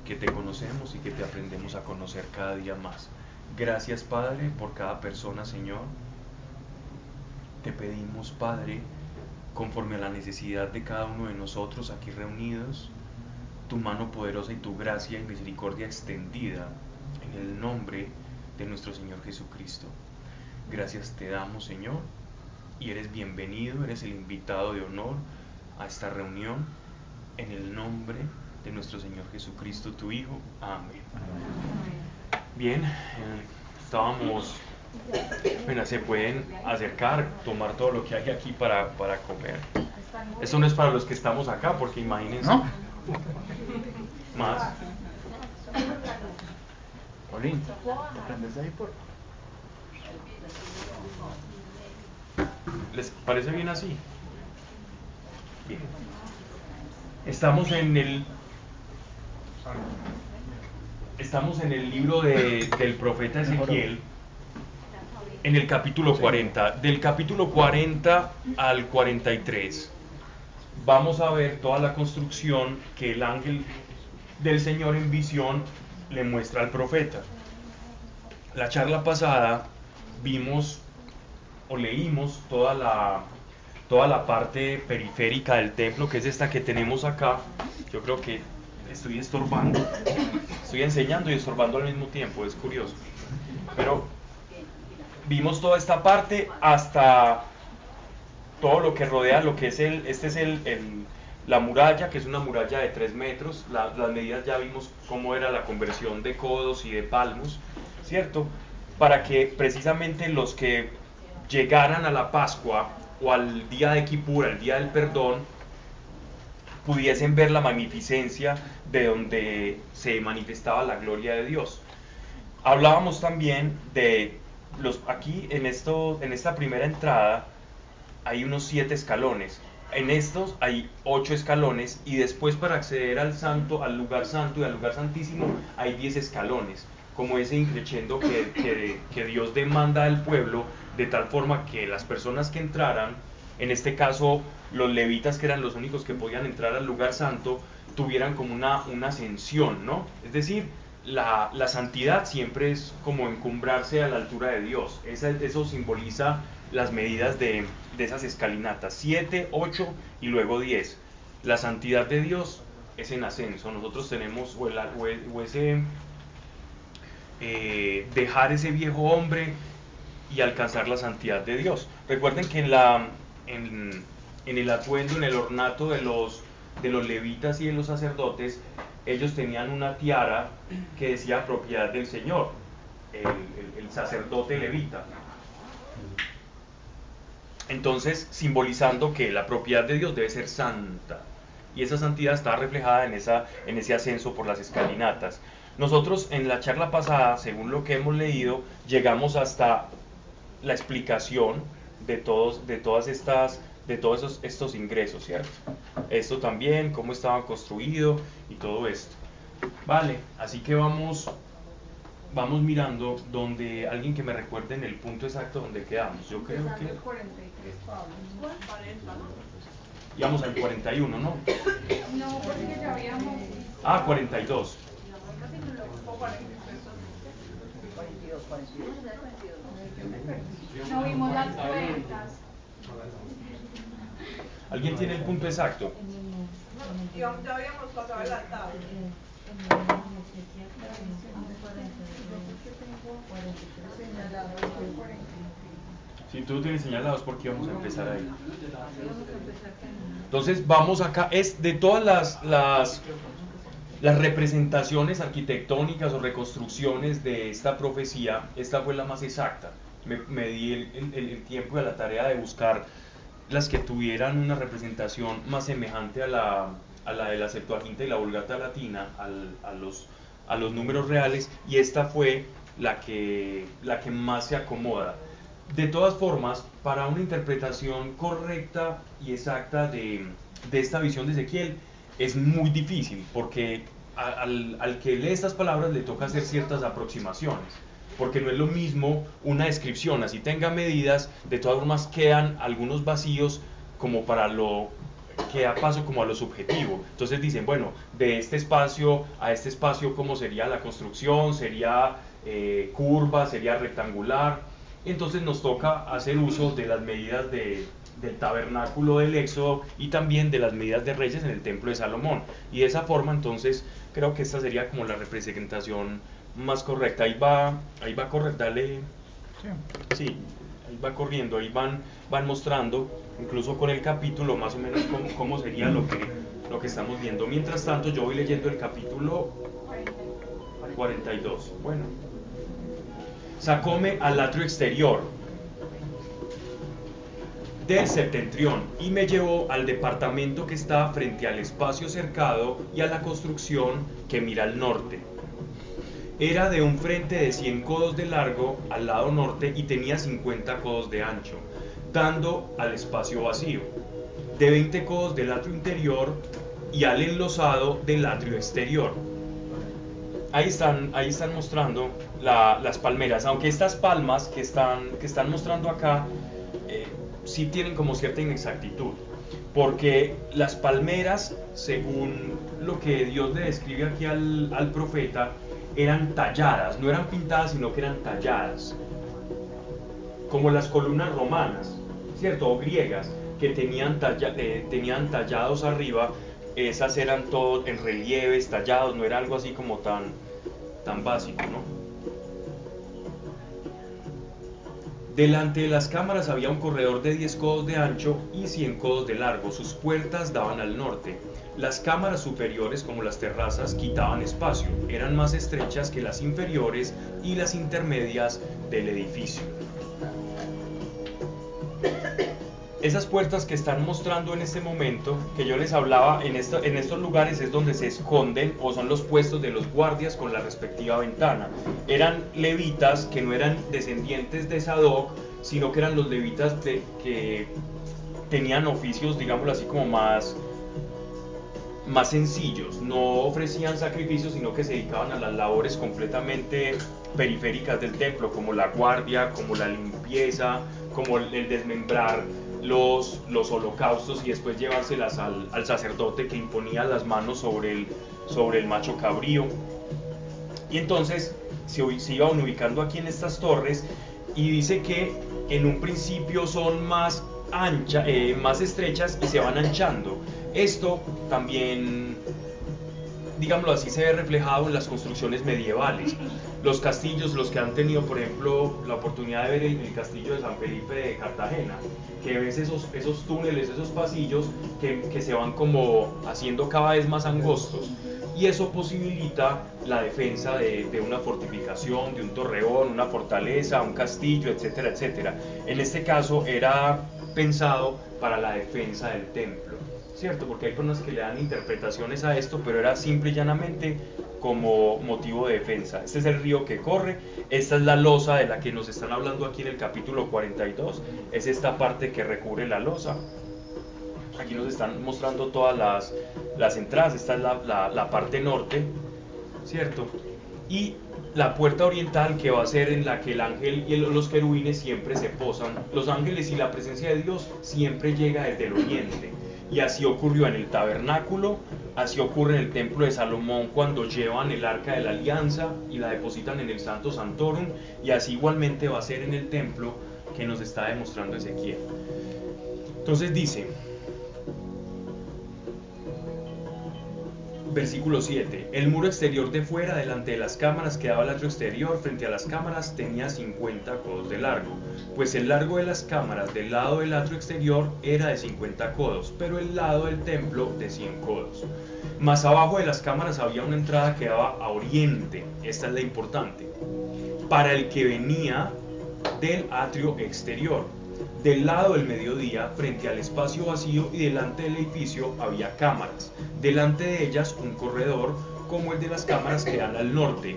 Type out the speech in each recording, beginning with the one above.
que te conocemos y que te aprendemos a conocer cada día más. Gracias, Padre, por cada persona, Señor. Te pedimos, Padre, conforme a la necesidad de cada uno de nosotros aquí reunidos, tu mano poderosa y tu gracia y misericordia extendida en el nombre de nuestro Señor Jesucristo. Gracias te damos, Señor, y eres bienvenido, eres el invitado de honor a esta reunión, en el nombre de nuestro Señor Jesucristo, tu Hijo. Amén. Bien, estábamos, bueno, se pueden acercar, tomar todo lo que hay aquí para comer. Esto no es para los que estamos acá, porque imagínense. ¿No? Más. Olin, ¿aprendes ahí por? ¿Les parece bien así? Bien. Estamos en el libro del profeta Ezequiel, en el capítulo 40. Del capítulo 40 al 43 vamos a ver toda la construcción que el ángel del Señor en visión le muestra al profeta. La charla pasada vimos o leímos toda la parte periférica del templo, que es esta que tenemos acá. Yo creo que estoy estorbando, estoy enseñando y estorbando al mismo tiempo, es curioso. Pero vimos toda esta parte hasta todo lo que rodea lo que es la muralla, que es una muralla de 3 metros. Las medidas ya vimos cómo era la conversión de codos y de palmos, ¿cierto? Para que precisamente los que llegaran a la Pascua o al día de Kippur, al día del perdón, pudiesen ver la magnificencia de donde se manifestaba la gloria de Dios. Hablábamos también de aquí en esta primera entrada hay unos 7 escalones. En estos hay 8 escalones, y después para acceder al lugar santo y al lugar santísimo hay 10 escalones, como ese increciendo que Dios demanda al pueblo, de tal forma que las personas que entraran, en este caso los levitas, que eran los únicos que podían entrar al lugar santo, tuvieran como una ascensión, ¿no? Es decir, la santidad siempre es como encumbrarse a la altura de Dios. Eso simboliza las medidas de esas escalinatas: 7, 8 y luego 10. La santidad de Dios es en ascenso. Nosotros tenemos dejar ese viejo hombre y alcanzar la santidad de Dios. Recuerden que en el atuendo, en el ornato de los levitas y de los sacerdotes, ellos tenían una tiara que decía propiedad del Señor, el sacerdote levita. Entonces, simbolizando que la propiedad de Dios debe ser santa, y esa santidad está reflejada en ese ascenso por las escalinatas. Nosotros en la charla pasada, según lo que hemos leído, llegamos hasta la explicación de todos estos ingresos, ¿cierto? Esto también, cómo estaban construidos y todo esto. Vale, así que vamos mirando donde alguien que me recuerde en el punto exacto donde quedamos. Yo creo que íbamos al 41, ¿no? No, porque ya habíamos... 42. No vimos las cuentas. ¿Alguien tiene el punto exacto? Ya habíamos pasado adelantado. Si tú tienes señalados, ¿por qué vamos a empezar ahí? Entonces vamos acá, es de todas las representaciones arquitectónicas o reconstrucciones de esta profecía, esta fue la más exacta. Me di el tiempo y la tarea de buscar las que tuvieran una representación más semejante a la de la Septuaginta y la Vulgata latina, a los números reales, y esta fue la que más se acomoda. De todas formas, para una interpretación correcta y exacta de esta visión de Ezequiel es muy difícil, porque al que lee estas palabras le toca hacer ciertas aproximaciones, porque no es lo mismo una descripción, así tenga medidas, de todas formas quedan algunos vacíos como para lo que da paso como a lo subjetivo. Entonces dicen, bueno, de este espacio a este espacio, ¿cómo sería la construcción? ¿Sería curva? ¿Sería rectangular? Entonces nos toca hacer uso de las medidas del tabernáculo del Éxodo y también de las medidas de Reyes en el templo de Salomón. Y de esa forma, entonces, creo que esta sería como la representación más correcta. Ahí va a correr, dale. Sí, ahí va corriendo, ahí van mostrando, incluso con el capítulo, más o menos cómo sería lo que estamos viendo. Mientras tanto, yo voy leyendo el capítulo 42. Bueno. Sacóme al atrio exterior del septentrión y me llevó al departamento que está frente al espacio cercado y a la construcción que mira al norte. Era de un frente de 100 codos de largo al lado norte y tenía 50 codos de ancho, dando al espacio vacío, de 20 codos del atrio interior y al enlosado del atrio exterior. Ahí están mostrando las palmeras, aunque estas palmas que están mostrando acá sí tienen como cierta inexactitud, porque las palmeras, según lo que Dios le describe aquí al profeta, eran talladas, no eran pintadas, sino que eran talladas, como las columnas romanas, ¿cierto? O griegas, que tenían tallados arriba. Esas eran todos en relieves, tallados, no era algo así como tan básico, ¿no? Delante de las cámaras había un corredor de 10 codos de ancho y 100 codos de largo. Sus puertas daban al norte. Las cámaras superiores, como las terrazas, quitaban espacio. Eran más estrechas que las inferiores y las intermedias del edificio. Esas puertas que están mostrando en este momento, que yo les hablaba, en estos lugares es donde se esconden o son los puestos de los guardias con la respectiva ventana. Eran levitas que no eran descendientes de Sadoc, sino que eran los levitas que tenían oficios, digámoslo así, como más sencillos. No ofrecían sacrificios, sino que se dedicaban a las labores completamente periféricas del templo, como la guardia, como la limpieza, como el desmembrar los holocaustos y después llevárselas al sacerdote que imponía las manos sobre el macho cabrío. Y entonces se iban ubicando aquí en estas torres, y dice que en un principio son más estrechas y se van anchando. Esto también, digámoslo así, se ve reflejado en las construcciones medievales. Los castillos, los que han tenido, por ejemplo, la oportunidad de ver el castillo de San Felipe de Cartagena, que ves esos túneles, esos pasillos que se van como haciendo cada vez más angostos, y eso posibilita la defensa de una fortificación, de un torreón, una fortaleza, un castillo, etcétera, etcétera. En este caso era pensado para la defensa del templo, ¿cierto? Porque hay personas que le dan interpretaciones a esto, pero era simple y llanamente como motivo de defensa. Este es el río que corre, esta es la losa de la que nos están hablando aquí en el capítulo 42, es esta parte que recubre la losa. Aquí nos están mostrando todas las entradas. Esta es la parte norte, ¿cierto? Y la puerta oriental, que va a ser en la que el ángel y los querubines siempre se posan. Los ángeles y la presencia de Dios siempre llega desde el oriente. Y así ocurrió en el tabernáculo, así ocurre en el templo de Salomón cuando llevan el arca de la alianza y la depositan en el Santo Santorum, y así igualmente va a ser en el templo que nos está demostrando Ezequiel. Entonces dice, versículo 7, el muro exterior de fuera, delante de las cámaras, que daba al atrio exterior, frente a las cámaras, tenía 50 codos de largo, pues el largo de las cámaras del lado del atrio exterior era de 50 codos, pero el lado del templo de 100 codos. Más abajo de las cámaras había una entrada que daba a oriente, esta es la importante, para el que venía del atrio exterior. Del lado del mediodía, frente al espacio vacío y delante del edificio, había cámaras. Delante de ellas un corredor como el de las cámaras que dan al norte.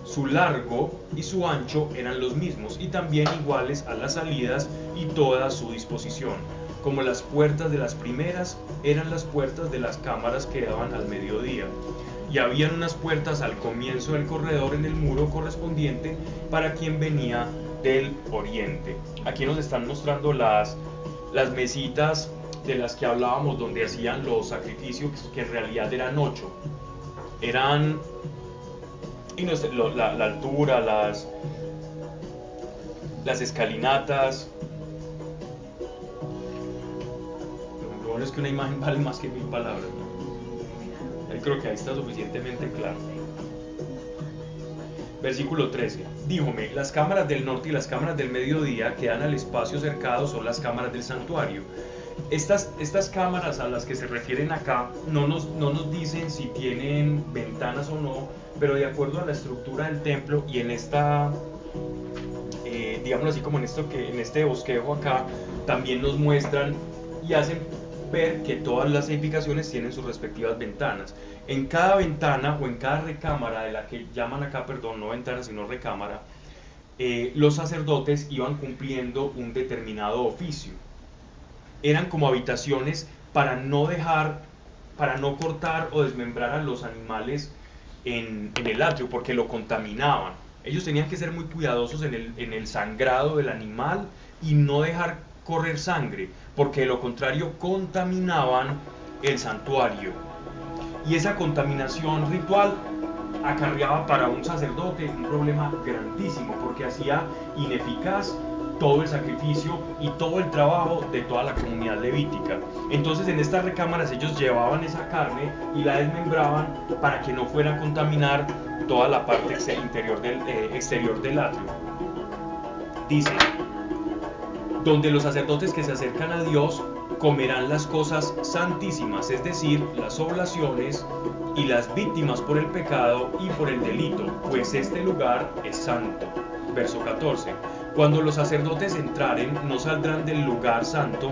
Su largo y su ancho eran los mismos y también iguales a las salidas y toda su disposición. Como las puertas de las primeras eran las puertas de las cámaras que daban al mediodía. Y habían unas puertas al comienzo del corredor en el muro correspondiente para quien venía del oriente. Aquí nos están mostrando las mesitas de las que hablábamos, donde hacían los sacrificios, que en realidad eran 8. Eran, y no sé, la altura, las escalinatas. Lo bueno es que una imagen vale más que 1000 palabras, ¿no? Yo creo que ahí está suficientemente claro. Versículo 13. Díjome, las cámaras del norte y las cámaras del mediodía que dan al espacio cercado son las cámaras del santuario. Estas cámaras a las que se refieren acá no nos dicen si tienen ventanas o no, pero de acuerdo a la estructura del templo y en esta, digámoslo así, como en este bosquejo acá, también nos muestran y hacen ver que todas las edificaciones tienen sus respectivas ventanas. En cada ventana o en cada recámara, de la que llaman acá, perdón, no ventana sino recámara, los sacerdotes iban cumpliendo un determinado oficio. Eran como habitaciones para no cortar o desmembrar a los animales en el atrio, porque lo contaminaban. Ellos tenían que ser muy cuidadosos en el sangrado del animal y no dejar correr sangre, porque de lo contrario contaminaban el santuario. Y esa contaminación ritual acarreaba para un sacerdote un problema grandísimo, porque hacía ineficaz todo el sacrificio y todo el trabajo de toda la comunidad levítica. Entonces en estas recámaras ellos llevaban esa carne y la desmembraban para que no fuera a contaminar toda la parte exterior del atrio. Dice: donde los sacerdotes que se acercan a Dios comerán las cosas santísimas, es decir, las oblaciones y las víctimas por el pecado y por el delito, pues este lugar es santo. Verso 14. Cuando los sacerdotes entraren, no saldrán del lugar santo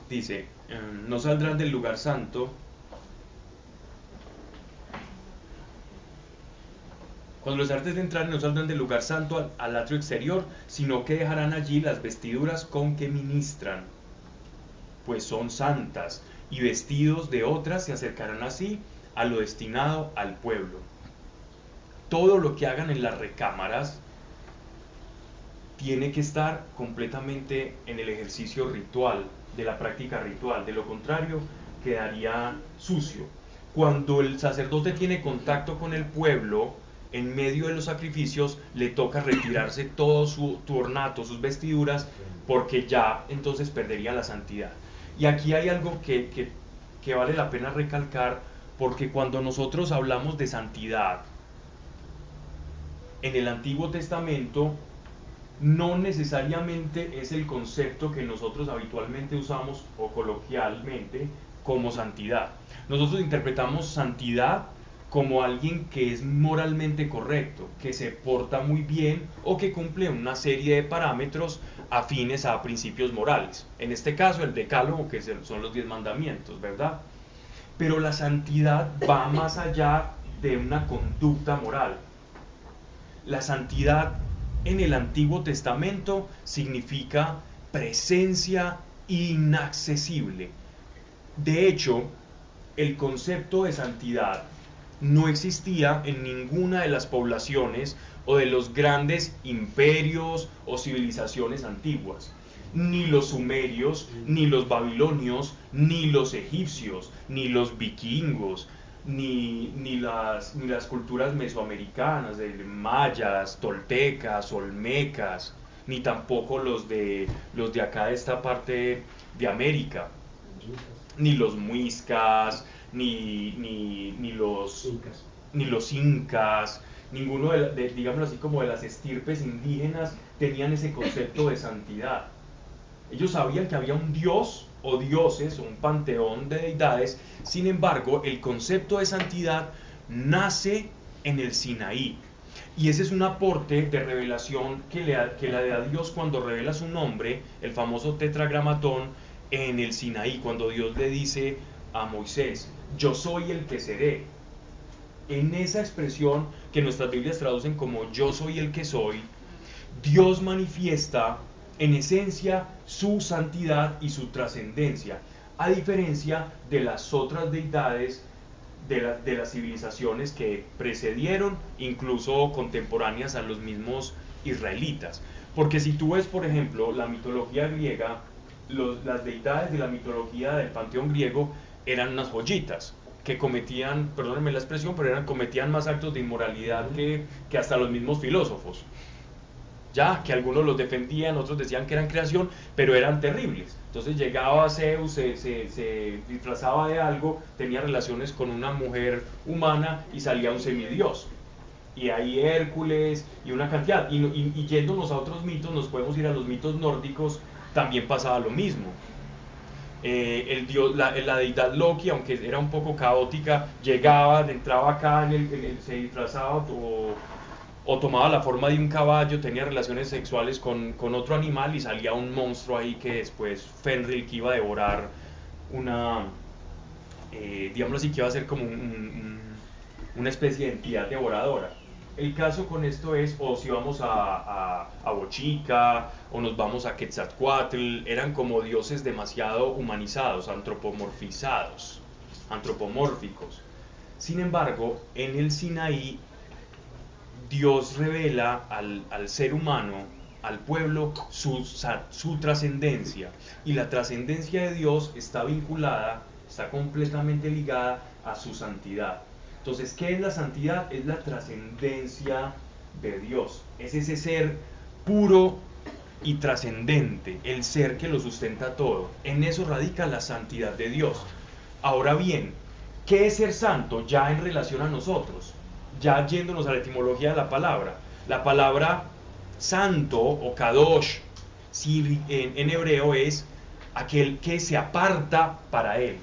dice, no saldrán del lugar santo. Cuando los sacerdotes entraren, no saldrán del lugar santo al atrio exterior, sino que dejarán allí las vestiduras con que ministran, pues son santas, y vestidos de otras se acercarán así a lo destinado al pueblo. Todo lo que hagan en las recámaras tiene que estar completamente en el ejercicio ritual, de la práctica ritual, de lo contrario quedaría sucio. Cuando el sacerdote tiene contacto con el pueblo, en medio de los sacrificios, le toca retirarse todo su ornato, sus vestiduras, porque ya entonces perdería la santidad. Y aquí hay algo que vale la pena recalcar, porque cuando nosotros hablamos de santidad en el Antiguo Testamento, no necesariamente es el concepto que nosotros habitualmente usamos o coloquialmente como santidad. Nosotros interpretamos santidad como alguien que es moralmente correcto, que se porta muy bien o que cumple una serie de parámetros afines a principios morales. En este caso el decálogo, que son los 10 mandamientos, ¿verdad? Pero la santidad va más allá de una conducta moral. La santidad en el Antiguo Testamento significa presencia inaccesible. De hecho, el concepto de santidad no existía en ninguna de las poblaciones o de los grandes imperios o civilizaciones antiguas. Ni los sumerios, ni los babilonios, ni los egipcios, ni los vikingos, ni las culturas mesoamericanas, de mayas, toltecas, olmecas, ni tampoco los de acá de esta parte de América, ni los muiscas, ni los incas, ninguno digámoslo así, como de las estirpes indígenas tenían ese concepto de santidad. Ellos sabían que había un dios o dioses, un panteón de deidades. Sin embargo, el concepto de santidad nace en el Sinaí, y ese es un aporte de revelación que le da Dios cuando revela su nombre, el famoso tetragramatón, en el Sinaí, cuando Dios le dice a Moisés: yo soy el que seré. En esa expresión que nuestras Biblias traducen como yo soy el que soy, Dios manifiesta en esencia su santidad y su trascendencia, a diferencia de las otras deidades de las civilizaciones que precedieron, incluso contemporáneas a los mismos israelitas. Porque si tú ves, por ejemplo, la mitología griega, las deidades de la mitología del panteón griego eran unas joyitas que cometían, perdónenme la expresión, pero cometían más actos de inmoralidad que hasta los mismos filósofos. Ya, que algunos los defendían, otros decían que eran creación, pero eran terribles. Entonces llegaba Zeus, se disfrazaba de algo, tenía relaciones con una mujer humana y salía un semidios. Y ahí Hércules y una cantidad. Y yéndonos a otros mitos, nos podemos ir a los mitos nórdicos, también pasaba lo mismo. El dios, la deidad Loki, aunque era un poco caótica, llegaba, entraba acá, se disfrazaba o tomaba la forma de un caballo, tenía relaciones sexuales con otro animal y salía un monstruo ahí que después Fenrir, que iba a devorar digámoslo así, que iba a ser como una especie de entidad devoradora. El caso con esto es, o si vamos a Bochica, o nos vamos a Quetzalcóatl, eran como dioses demasiado humanizados, antropomórficos. Sin embargo, en el Sinaí, Dios revela al ser humano, al pueblo, su trascendencia. Y la trascendencia de Dios está vinculada, está completamente ligada a su santidad. Entonces, ¿qué es la santidad? Es la trascendencia de Dios. Es ese ser puro y trascendente, el ser que lo sustenta todo. En eso radica la santidad de Dios. Ahora bien, ¿qué es ser santo ya en relación a nosotros? Ya yéndonos a la etimología de la palabra santo o kadosh, si en hebreo es aquel que se aparta para él.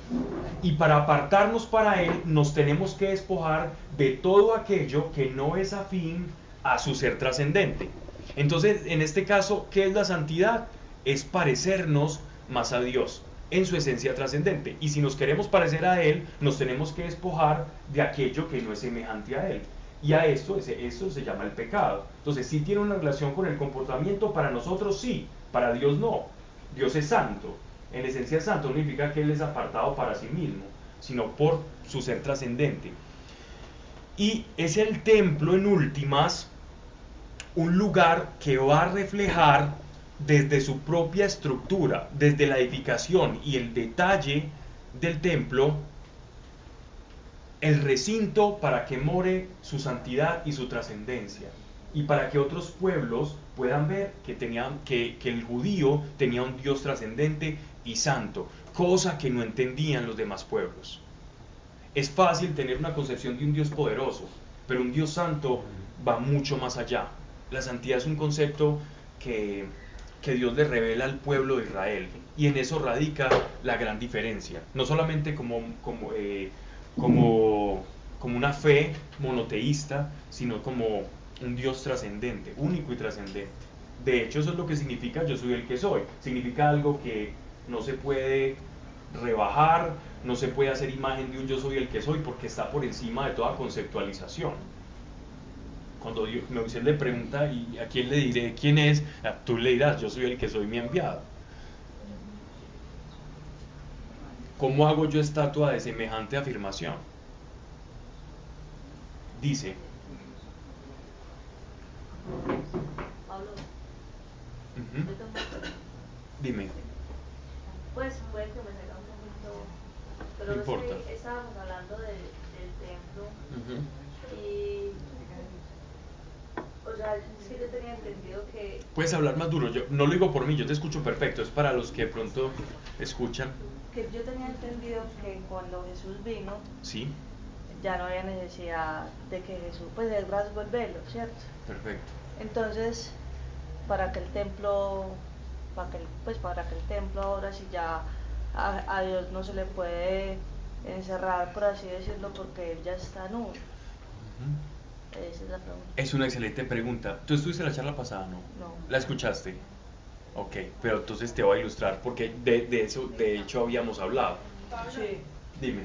Y para apartarnos para él nos tenemos que despojar de todo aquello que no es afín a su ser trascendente. Entonces, en este caso, ¿qué es la santidad? Es parecernos más a Dios en su esencia trascendente. Y si nos queremos parecer a Él, nos tenemos que despojar de aquello que no es semejante a Él. Y a esto se llama el pecado. Entonces, sí tiene una relación con el comportamiento, para nosotros sí, para Dios no. Dios es santo. En esencia santo no significa que Él es apartado para sí mismo, sino por su ser trascendente. Y es el templo, en últimas, un lugar que va a reflejar desde su propia estructura, desde la edificación y el detalle del templo, el recinto para que more su santidad y su trascendencia, y para que otros pueblos puedan ver que el judío tenía un Dios trascendente y santo, cosa que no entendían los demás pueblos. Es fácil tener una concepción de un Dios poderoso, pero un Dios santo va mucho más allá. La santidad es un concepto que Dios le revela al pueblo de Israel, y en eso radica la gran diferencia. No solamente como una fe monoteísta, sino como un Dios trascendente, único y trascendente. De hecho, eso es lo que significa yo soy el que soy. Significa algo que no se puede rebajar, no se puede hacer imagen de un yo soy el que soy, porque está por encima de toda conceptualización. Cuando Moisés le pregunta, ¿y a quién le diré quién es? Tú le dirás, yo soy el que soy, mi enviado. ¿Cómo hago yo estatua de semejante afirmación? Dice, Pablo, uh-huh. yo tengo Dime. pues puede que me salga un poquito, pero No importa. sí, estábamos hablando del templo Uh-huh. y, o sea, es que yo tenía entendido que Puedes hablar más duro, yo no lo digo por mí, yo te escucho perfecto, es para los que de pronto escuchan. yo tenía entendido que cuando Jesús vino Sí, ya no había necesidad de que Jesús, pues él rasgó el velo, ¿cierto? perfecto. Entonces, para que el templo ahora sí ya a Dios no se le puede encerrar, por así decirlo, porque él ya está nudo. Uh-huh. Esa es la pregunta. Es una excelente pregunta. ¿Tú estuviste en la charla pasada, no? No. ¿La escuchaste? Ok, pero entonces te voy a ilustrar, porque de eso, de hecho, habíamos hablado. Sí. Dime.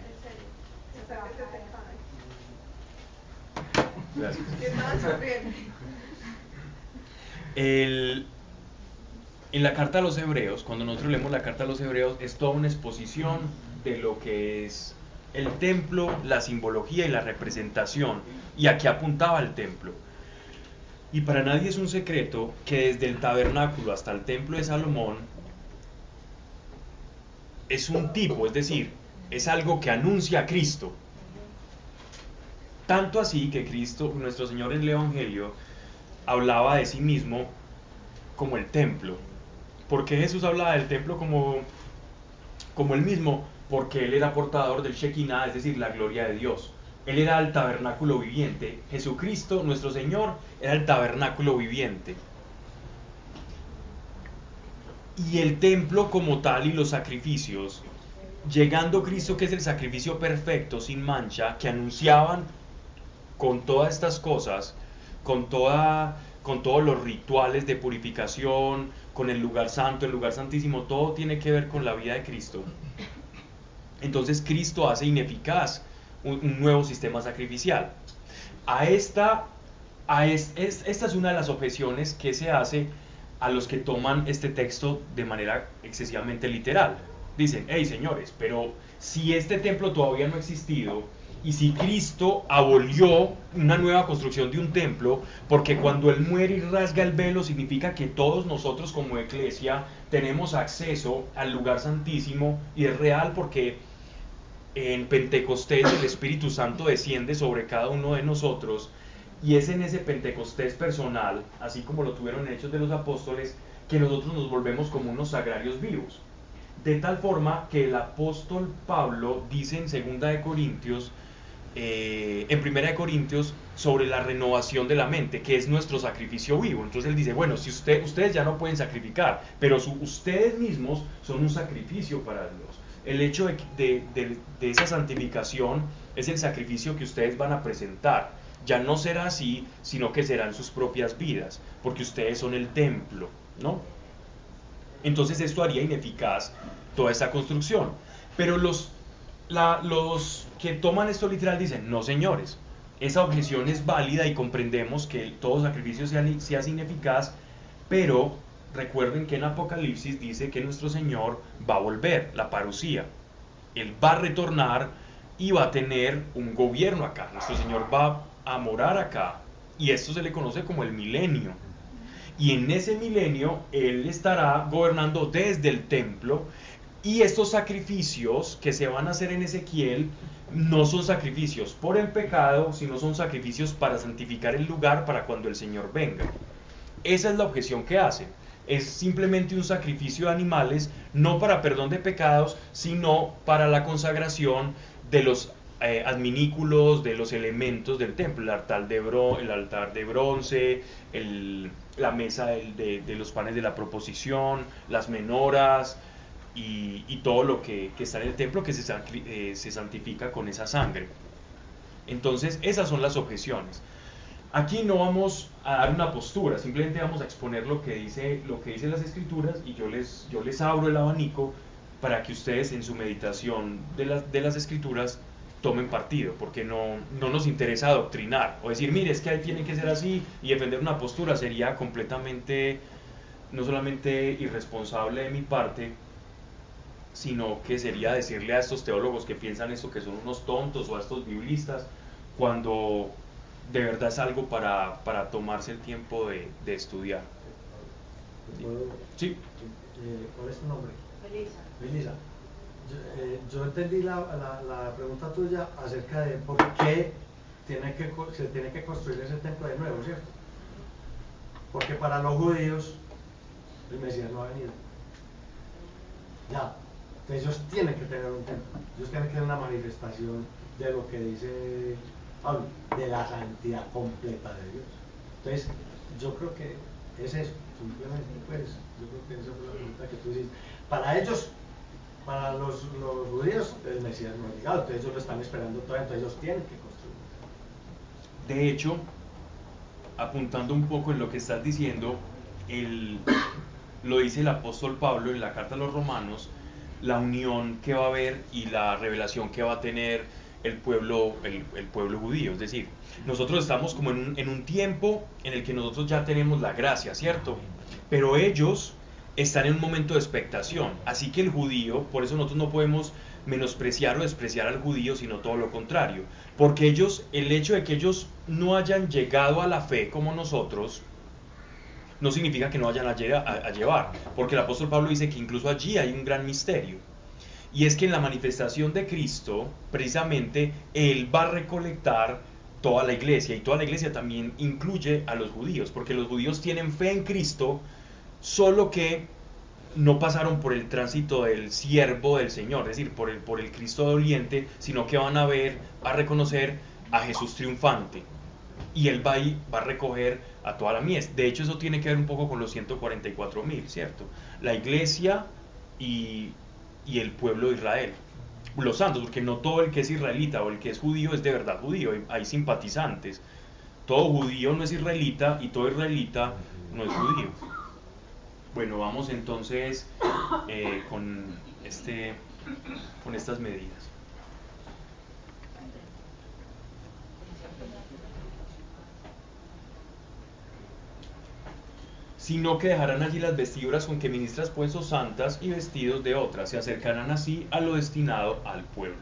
Espera que se te cae. Gracias. ¿Qué más? Sonriendo. En la carta a los hebreos, cuando nosotros leemos la carta a los hebreos, es toda una exposición de lo que es El templo, la simbología y la representación. ¿Y a qué apuntaba el templo? Y para nadie es un secreto que desde el tabernáculo hasta el templo de Salomón es un tipo, es decir, es algo que anuncia a Cristo. Tanto así que Cristo, nuestro Señor en el Evangelio, hablaba de sí mismo como el templo. ¿Por qué Jesús hablaba del templo como él mismo? Porque él era portador del Shekinah, es decir, la gloria de Dios. Él era el tabernáculo viviente. Jesucristo, nuestro Señor, era el tabernáculo viviente. Y el templo como tal y los sacrificios, llegando Cristo, que es el sacrificio perfecto, sin mancha, que anunciaban con todas estas cosas, con todos los rituales de purificación, con el lugar santo, el lugar santísimo, todo tiene que ver con la vida de Cristo. Entonces Cristo hace ineficaz un nuevo sistema sacrificial. Esta es una de las objeciones que se hace a los que toman este texto de manera excesivamente literal. Dicen, hey señores, pero si este templo todavía no ha existido, y si Cristo abolió una nueva construcción de un templo, porque cuando Él muere y rasga el velo significa que todos nosotros como iglesia tenemos acceso al lugar santísimo, y es real porque en Pentecostés el Espíritu Santo desciende sobre cada uno de nosotros, y es en ese Pentecostés personal, así como lo tuvieron en Hechos de los Apóstoles, que nosotros nos volvemos como unos sagrarios vivos. De tal forma que el apóstol Pablo dice en 2 de Corintios, en 1 de Corintios, sobre la renovación de la mente, que es nuestro sacrificio vivo. Entonces él dice, bueno, si ustedes ya no pueden sacrificar, pero ustedes mismos son un sacrificio para Dios. El hecho de esa santificación es el sacrificio que ustedes van a presentar. Ya no será así, sino que serán sus propias vidas, porque ustedes son el templo, ¿no? Entonces esto haría ineficaz toda esta construcción. Pero los que toman esto literal dicen, no señores, esa objeción es válida y comprendemos que todo sacrificio se hace ineficaz, pero recuerden que en Apocalipsis dice que nuestro Señor va a volver, la parusía. Él va a retornar y va a tener un gobierno acá. Nuestro Señor va a morar acá, y esto se le conoce como el milenio. Y en ese milenio Él estará gobernando desde el templo, y estos sacrificios que se van a hacer en Ezequiel no son sacrificios por el pecado, sino son sacrificios para santificar el lugar para cuando el Señor venga. Esa es la objeción que hacen. Es simplemente un sacrificio de animales, no para perdón de pecados, sino para la consagración de los adminículos, de los elementos del templo, el altar de bronce, la mesa de los panes de la proposición, las menoras y todo lo que está en el templo, que se santifica con esa sangre. Entonces esas son las objeciones. Aquí no vamos a dar una postura, simplemente vamos a exponer lo que dice las Escrituras, y yo les abro el abanico para que ustedes en su meditación de las Escrituras tomen partido, porque no nos interesa adoctrinar o decir, mire, es que tiene que ser así, y defender una postura sería completamente, no solamente irresponsable de mi parte, sino que sería decirle a estos teólogos que piensan esto que son unos tontos, o a estos biblistas, cuando de verdad es algo para tomarse el tiempo de estudiar. Sí. ¿Cuál es tu nombre? Melissa. Melissa. Yo entendí la pregunta tuya acerca de por qué se tiene que construir ese templo de nuevo, ¿cierto? Porque para los judíos el Mesías no ha venido. Ya. Entonces ellos tienen que tener un templo. Ellos tienen que tener una manifestación de lo que dice Pablo, de la santidad completa de Dios. Entonces, yo creo que es eso. Simplemente, pues, yo creo que esa fue la pregunta que tú hiciste. Para ellos, para los judíos, el Mesías no ha llegado, entonces ellos lo están esperando todavía, entonces ellos tienen que construir. De hecho, apuntando un poco en lo que estás diciendo, lo dice el apóstol Pablo en la carta a los Romanos, la unión que va a haber y la revelación que va a tener el pueblo judío. Es decir, nosotros estamos como en un tiempo en el que nosotros ya tenemos la gracia, ¿cierto? Pero ellos están en un momento de expectación. Así que el judío, por eso nosotros no podemos menospreciar o despreciar al judío, sino todo lo contrario. Porque ellos, el hecho de que ellos no hayan llegado a la fe como nosotros, no significa que no vayan a llevar. Porque el apóstol Pablo dice que incluso allí hay un gran misterio. Y es que en la manifestación de Cristo, precisamente, Él va a recolectar toda la iglesia. Y toda la iglesia también incluye a los judíos. Porque los judíos tienen fe en Cristo, solo que no pasaron por el tránsito del siervo del Señor, es decir, por el Cristo doliente, sino que van a ver, a reconocer a Jesús triunfante. Y Él va a recoger a toda la mies. De hecho, eso tiene que ver un poco con los 144.000, ¿cierto? La iglesia y el pueblo de Israel. Los santos, porque no todo el que es israelita o el que es judío es de verdad judío, hay simpatizantes. Todo judío no es israelita y todo israelita no es judío. Bueno, vamos entonces con estas medidas. Sino que dejarán allí las vestiduras con que ministras pues o santas y vestidos de otras, se acercarán así a lo destinado al pueblo.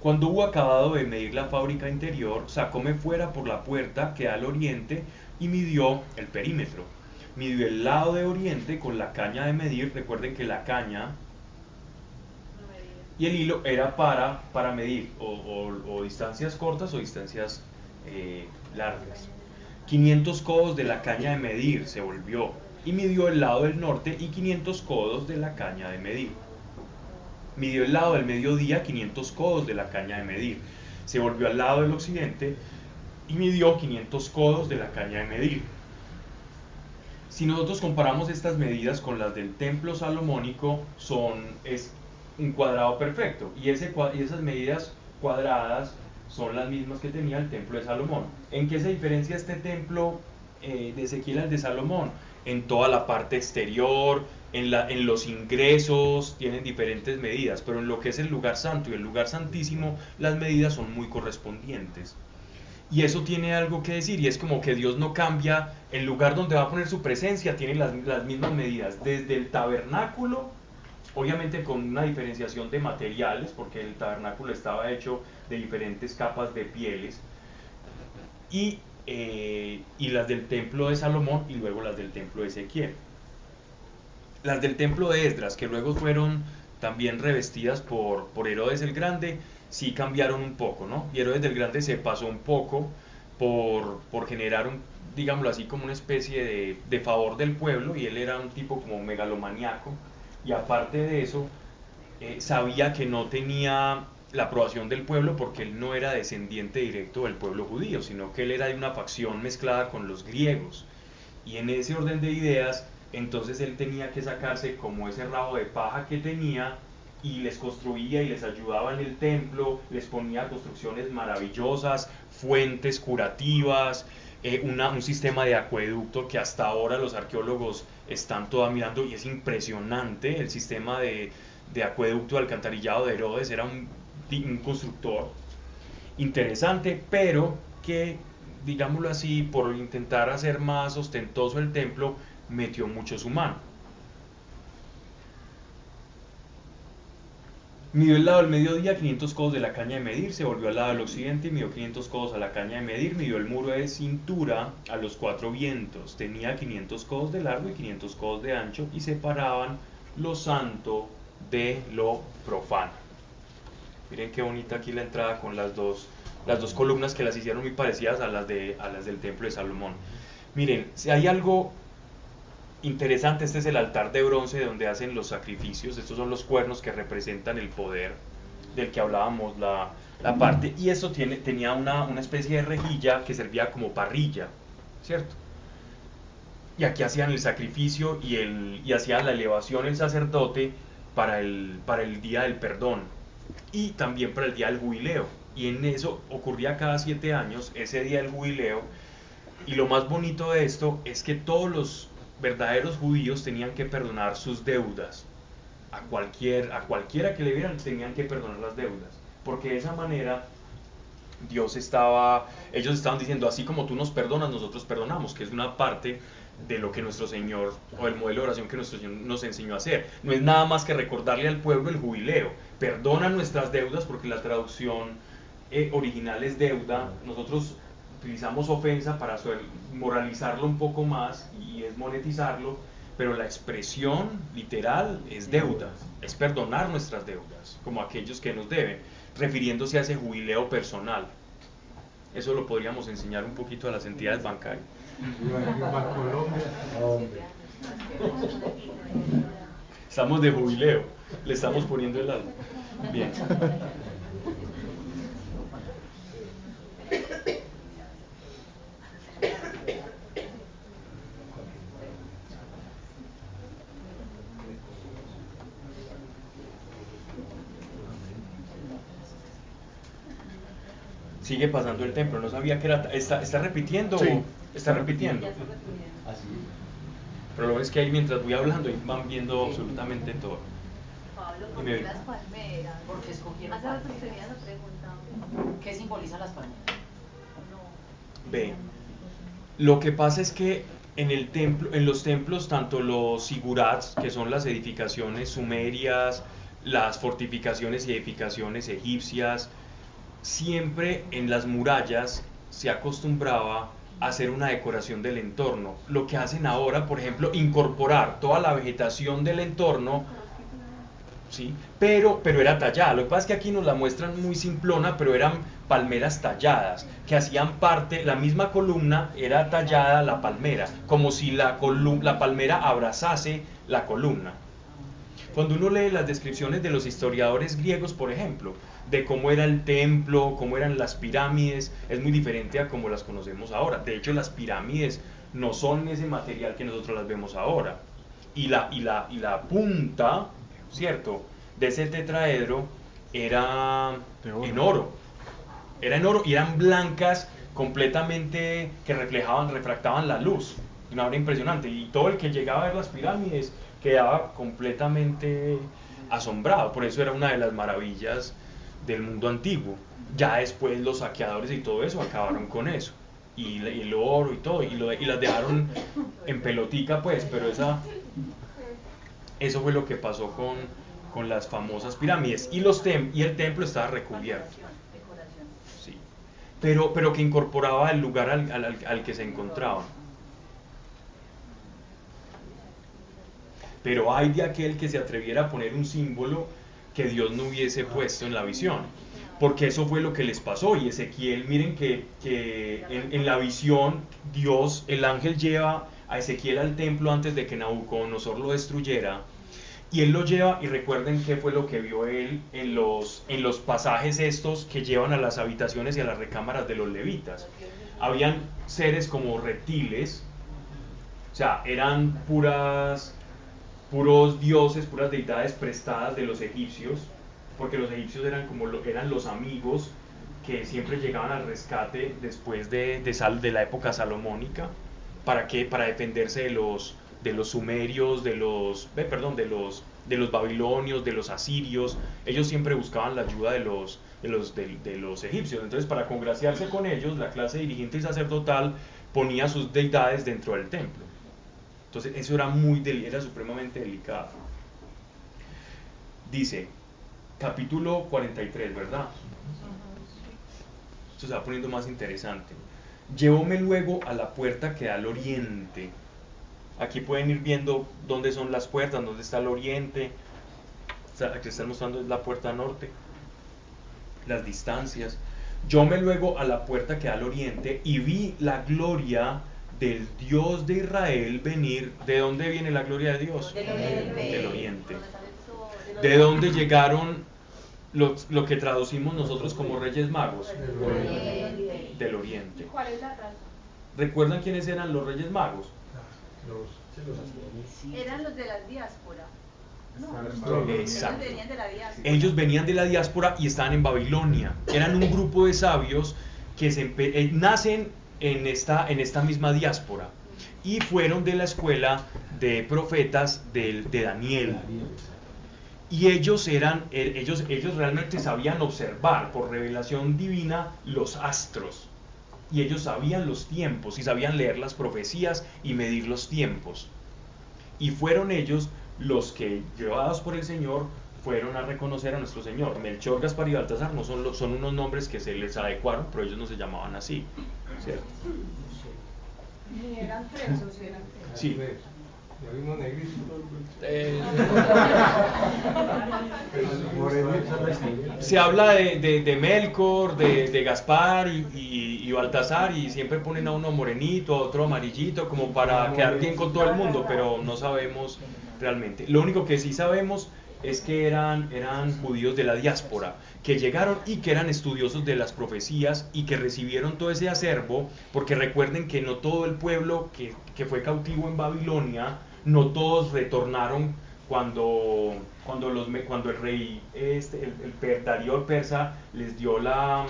Cuando hubo acabado de medir la fábrica interior, sacóme fuera por la puerta que da al oriente y midió el perímetro. Midió el lado de oriente con la caña de medir. Recuerden que la caña y el hilo era para medir o distancias cortas o distancias largas. 500 codos de la caña de medir se volvió y midió el lado del norte y 500 codos de la caña de medir. Midió el lado del mediodía, 500 codos de la caña de medir. Se volvió al lado del occidente y midió 500 codos de la caña de medir. Si nosotros comparamos estas medidas con las del templo salomónico, es un cuadrado perfecto. Y esas medidas cuadradas son las mismas que tenía el templo de Salomón. ¿En qué se diferencia este templo de Ezequiel al de Salomón? En toda la parte exterior, en los ingresos, tienen diferentes medidas, pero en lo que es el lugar santo y el lugar santísimo, las medidas son muy correspondientes. Y eso tiene algo que decir, y es como que Dios no cambia, el lugar donde va a poner su presencia tiene las mismas medidas, desde el tabernáculo, obviamente con una diferenciación de materiales, porque el tabernáculo estaba hecho de diferentes capas de pieles, y las del templo de Salomón y luego las del templo de Ezequiel. Las del templo de Esdras, que luego fueron también revestidas por Herodes el Grande, sí cambiaron un poco, ¿no? Y Herodes el Grande se pasó un poco por generar digámoslo así, como una especie de favor del pueblo, y él era un tipo como megalomaníaco, y aparte de eso, sabía que no tenía la aprobación del pueblo porque él no era descendiente directo del pueblo judío, sino que él era de una facción mezclada con los griegos. Y en ese orden de ideas, entonces él tenía que sacarse como ese rabo de paja que tenía, y les construía y les ayudaba en el templo, les ponía construcciones maravillosas, fuentes curativas, un sistema de acueducto que hasta ahora los arqueólogos están todavía mirando, y es impresionante el sistema de acueducto de alcantarillado de Herodes. Era un constructor interesante, pero que, digámoslo así, por intentar hacer más ostentoso el templo, metió mucho su mano. Midió el lado del mediodía, 500 codos de la caña de medir, se volvió al lado del occidente y midió 500 codos a la caña de medir, midió el muro de cintura a los 4 vientos, tenía 500 codos de largo y 500 codos de ancho, y separaban lo santo de lo profano. Miren qué bonita aquí la entrada con las dos columnas que las hicieron muy parecidas a las del templo de Salomón. Miren, si hay algo interesante, este es el altar de bronce donde hacen los sacrificios. Estos son los cuernos que representan el poder del que hablábamos, la parte, y eso tenía una especie de rejilla que servía como parrilla, ¿cierto? Y aquí hacían el sacrificio y hacía la elevación el sacerdote para el día del perdón y también para el día del jubileo, y en eso ocurría cada 7 años ese día del jubileo. Y lo más bonito de esto es que todos los verdaderos judíos tenían que perdonar sus deudas. A cualquiera que le vieran tenían que perdonar las deudas, porque de esa manera ellos estaban diciendo, así como tú nos perdonas, nosotros perdonamos, que es una parte de lo que nuestro Señor, o el modelo de oración que nuestro Señor nos enseñó a hacer. No es nada más que recordarle al pueblo el jubileo. Perdona nuestras deudas, porque la traducción original es deuda. Nosotros utilizamos ofensa para moralizarlo un poco más y es monetizarlo, pero la expresión literal es deuda, es perdonar nuestras deudas, como aquellos que nos deben, refiriéndose a ese jubileo personal. Eso lo podríamos enseñar un poquito a las entidades bancarias. Estamos de jubileo, le estamos poniendo el alma. Bien. Sigue pasando el templo, no sabía que era... ¿Está repitiendo? Sí. ¿Está repitiendo? Así. Pero lo bueno es que ahí mientras voy hablando y van viendo absolutamente todo. Pablo, Y ¿por me- qué las palmeras? Porque escogieron Hace rato palmeras. tenía esa pregunta. ¿Qué simbolizan las palmeras? No. Ve, lo que pasa es que en los templos, tanto los sigurats, que son las edificaciones sumerias, las fortificaciones y edificaciones egipcias, siempre en las murallas se acostumbraba a hacer una decoración del entorno. Lo que hacen ahora, por ejemplo, incorporar toda la vegetación del entorno, ¿sí? Pero era tallada. Lo que pasa es que aquí nos la muestran muy simplona, pero eran palmeras talladas, que hacían parte, la misma columna era tallada la palmera, como si la palmera abrazase la columna. Cuando uno lee las descripciones de los historiadores griegos, por ejemplo, de cómo era el templo, cómo eran las pirámides, es muy diferente a como las conocemos ahora. De hecho, las pirámides no son ese material que nosotros las vemos ahora. Y la punta, ¿cierto?, de ese tetraedro era en oro. Era en oro y eran blancas completamente, que refractaban la luz. Una obra impresionante. Y todo el que llegaba a ver las pirámides quedaba completamente asombrado. Por eso era una de las maravillas del mundo antiguo. Ya después los saqueadores y todo eso acabaron con eso. Y el oro y todo. Y las dejaron en pelotica, pues. Pero eso fue lo que pasó con las famosas pirámides. Y el templo estaba recubierto. Sí. Pero que incorporaba el lugar al que se encontraban. Pero hay de aquel que se atreviera a poner un símbolo que Dios no hubiese puesto en la visión, porque eso fue lo que les pasó. Y Ezequiel, miren que en la visión Dios, el ángel lleva a Ezequiel al templo antes de que Nabucodonosor lo destruyera, y él lo lleva, y recuerden qué fue lo que vio él en los pasajes estos que llevan a las habitaciones y a las recámaras de los levitas. Habían seres como reptiles, o sea, eran puros dioses, puras deidades prestadas de los egipcios, porque los egipcios eran los amigos que siempre llegaban al rescate después de la época salomónica. ¿Para qué? Para defenderse de los sumerios, de los babilonios, de los asirios. Ellos siempre buscaban la ayuda de los egipcios. Entonces, para congraciarse con ellos, la clase dirigente y sacerdotal ponía sus deidades dentro del templo. Entonces eso era supremamente delicado. Dice, capítulo 43, ¿verdad? Esto se va poniendo más interesante. Llevóme luego a la puerta que da al oriente. Aquí pueden ir viendo dónde son las puertas, dónde está el oriente. Aquí están mostrando es la puerta norte, las distancias. Llevóme luego a la puerta que da al oriente y vi la gloria del Dios de Israel venir. ¿De dónde viene la gloria de Dios? Del oriente. ¿De dónde llegaron lo que traducimos nosotros como Reyes Magos? Del oriente. ¿Cuál es la razón? ¿Recuerdan quiénes eran los Reyes Magos? Eran los de la diáspora. Exacto. Ellos venían de la diáspora. Ellos venían de la diáspora y estaban en Babilonia. Eran un grupo de sabios que nacen en esta misma diáspora y fueron de la escuela de profetas de Daniel. Y ellos realmente sabían observar por revelación divina los astros. y ellos sabían los tiempos y sabían leer las profecías y medir los tiempos. Y fueron ellos los que, llevados por el Señor, fueron a reconocer a nuestro Señor. Melchor, Gaspar y Baltasar no son unos nombres que se les adecuaron, pero ellos no se llamaban así, ¿cierto? Ni eran tres o si eran tres. Sí. Ya vimos negrito. Se habla de Melkor, de Gaspar y Baltasar, y siempre ponen a uno morenito, a otro amarillito, como para quedar bien con todo el mundo, pero no sabemos realmente. Lo único que sí sabemos es que eran judíos de la diáspora, que llegaron y que eran estudiosos de las profecías y que recibieron todo ese acervo, porque recuerden que no todo el pueblo que fue cautivo en Babilonia, no todos retornaron cuando el rey Darío el persa les dio la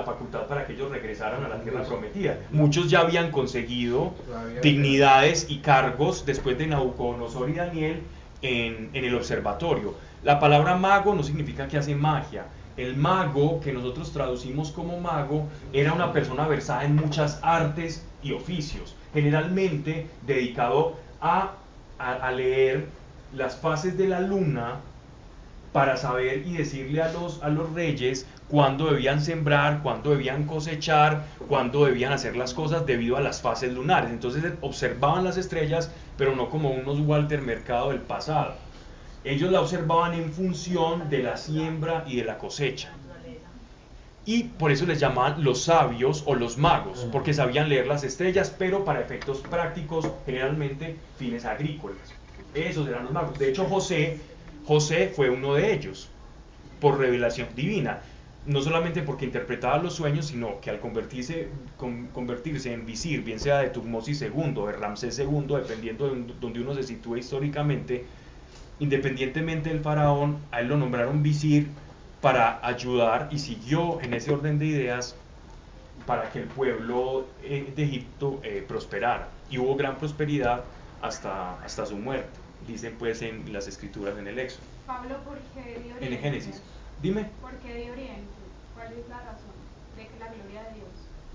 facultad para que ellos regresaran a la tierra prometida. Muchos ya habían conseguido dignidades y cargos después de Nabucodonosor y Daniel en el observatorio. La palabra mago no significa que hace magia. El mago, que nosotros traducimos como mago, era una persona versada en muchas artes y oficios, generalmente dedicado a leer las fases de la luna para saber y decirle a los reyes cuándo debían sembrar, cuándo debían cosechar, cuándo debían hacer las cosas debido a las fases lunares. Entonces observaban las estrellas, pero no como unos Walter Mercado del pasado. Ellos la observaban en función de la siembra y de la cosecha. Y por eso les llamaban los sabios o los magos, porque sabían leer las estrellas, pero para efectos prácticos, generalmente fines agrícolas. Esos eran los magos. De hecho, José fue uno de ellos, por revelación divina. No solamente porque interpretaba los sueños, sino que al convertirse en visir, bien sea de Tutmosis II o de Ramsés II, dependiendo de donde uno se sitúe históricamente, independientemente del faraón, a él lo nombraron visir para ayudar, y siguió en ese orden de ideas para que el pueblo de Egipto prosperara. Y hubo gran prosperidad hasta su muerte, dicen pues en las escrituras en el Éxodo. Pablo, ¿por qué de Oriente? En el Génesis. Dime. ¿Por qué de Oriente? ¿Cuál es la razón de que la gloria de Dios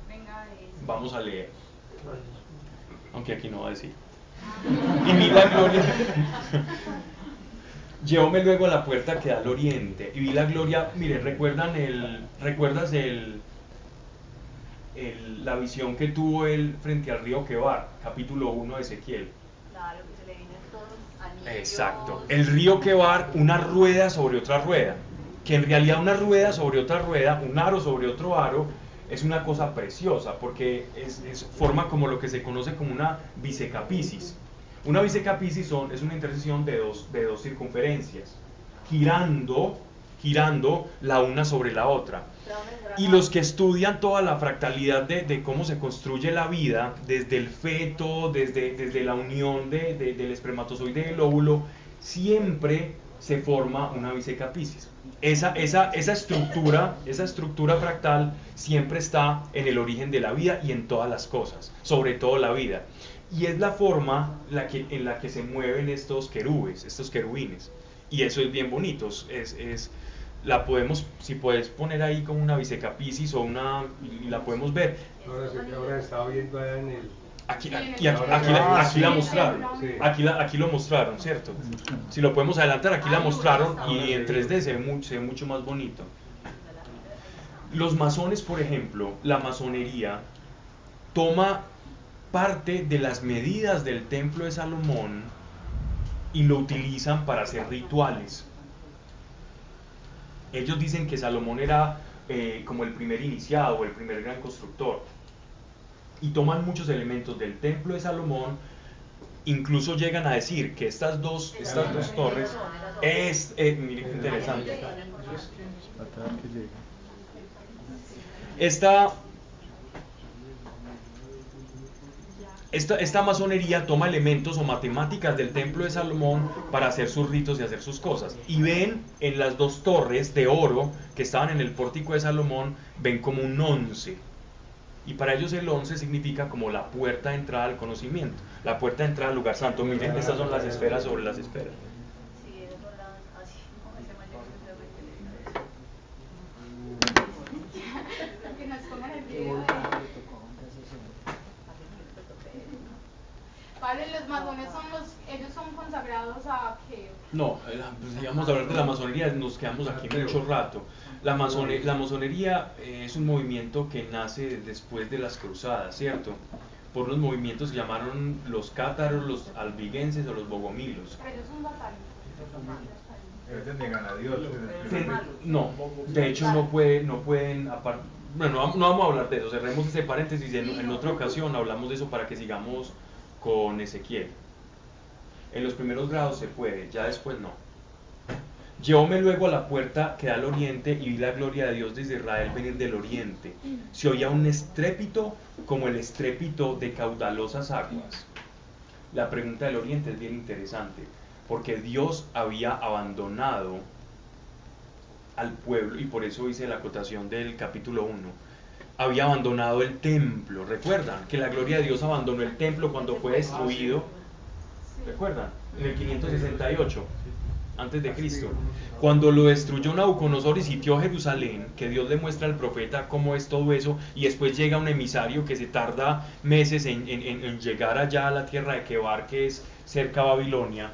venga de ese? Vamos a leer. Aunque aquí no va a decir. Y vi la gloria. Llevóme luego a la puerta que da al oriente. Y vi la gloria. Mire, ¿recuerdas la visión que tuvo él frente al río Quebar? Capítulo 1 de Ezequiel. Claro, que se le vienen todos anillos. Exacto. El río Quebar, una rueda sobre otra rueda. Que en realidad una rueda sobre otra rueda, un aro sobre otro aro, es una cosa preciosa, porque forma como lo que se conoce como una bisecapisis. Una bisecapisis es una intersección de dos circunferencias, girando la una sobre la otra. Y los que estudian toda la fractalidad de cómo se construye la vida, desde el feto, desde la unión del espermatozoide y del óvulo, siempre se forma una bisecapisis. Esa estructura fractal siempre está en el origen de la vida y en todas las cosas, sobre todo la vida. Y es la forma en la que se mueven estos querubines. Y eso es bien bonito. La podemos, si puedes poner ahí como una bisecapisis y la podemos ver. Ahora estaba viendo allá en el... Aquí la mostraron. Sí. Aquí lo mostraron, ¿cierto? Si lo podemos adelantar, aquí la mostraron y en 3D se ve mucho más bonito. Los masones, por ejemplo, la masonería toma parte de las medidas del templo de Salomón y lo utilizan para hacer rituales. Ellos dicen que Salomón era como el primer iniciado o el primer gran constructor. Y toman muchos elementos del templo de Salomón, incluso llegan a decir que estas dos torres mire qué interesante. Esta masonería toma elementos o matemáticas del templo de Salomón para hacer sus ritos y hacer sus cosas. Y ven en las dos torres de oro que estaban en el pórtico de Salomón, ven como un 11. Y para ellos el 11 significa como la puerta de entrada al conocimiento, la puerta de entrada al lugar santo. Miren, estas son las esferas sobre las esferas. Sí, esos son así, como ese mayor Que nos pongan el video de No, pues, íbamos a hablar de la masonería, nos quedamos aquí mucho rato. La masonería es un movimiento que nace después de las cruzadas, ¿cierto? Por unos movimientos que llamaron los cátaros, los albigenses o los bogomilos. Pero ellos son satánicos. Ellos niegan a Dios. No, de hecho no pueden, bueno, no vamos a hablar de eso, cerremos ese paréntesis, en otra ocasión hablamos de eso para que sigamos con Ezequiel. En los primeros grados se puede, ya después no. Llevóme luego a la puerta que da al oriente y vi la gloria de Dios desde Israel venir del oriente. Se oía un estrépito como el estrépito de caudalosas aguas. La pregunta del oriente es bien interesante, porque Dios había abandonado al pueblo, y por eso hice la acotación del capítulo 1. Había abandonado el templo. ¿Recuerdan que la gloria de Dios abandonó el templo cuando fue destruido? ¿Recuerdan? En el 568 antes de Cristo, cuando lo destruyó Nabucodonosor y sitió Jerusalén, que Dios le muestra al profeta cómo es todo eso, y después llega un emisario que se tarda meses en llegar allá a la tierra de Quebar, que es cerca a Babilonia.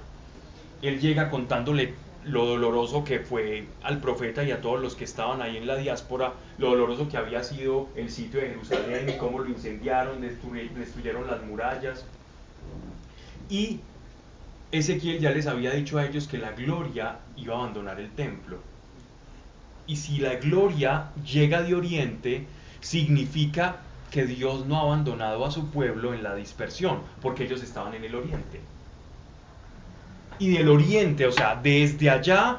Él llega contándole lo doloroso que fue al profeta y a todos los que estaban ahí en la diáspora, lo doloroso que había sido el sitio de Jerusalén y cómo lo incendiaron, destruyeron las murallas. Y Ezequiel ya les había dicho a ellos que la gloria iba a abandonar el templo. Y si la gloria llega de oriente, significa que Dios no ha abandonado a su pueblo en la dispersión, porque ellos estaban en el oriente. Y del oriente, o sea, desde allá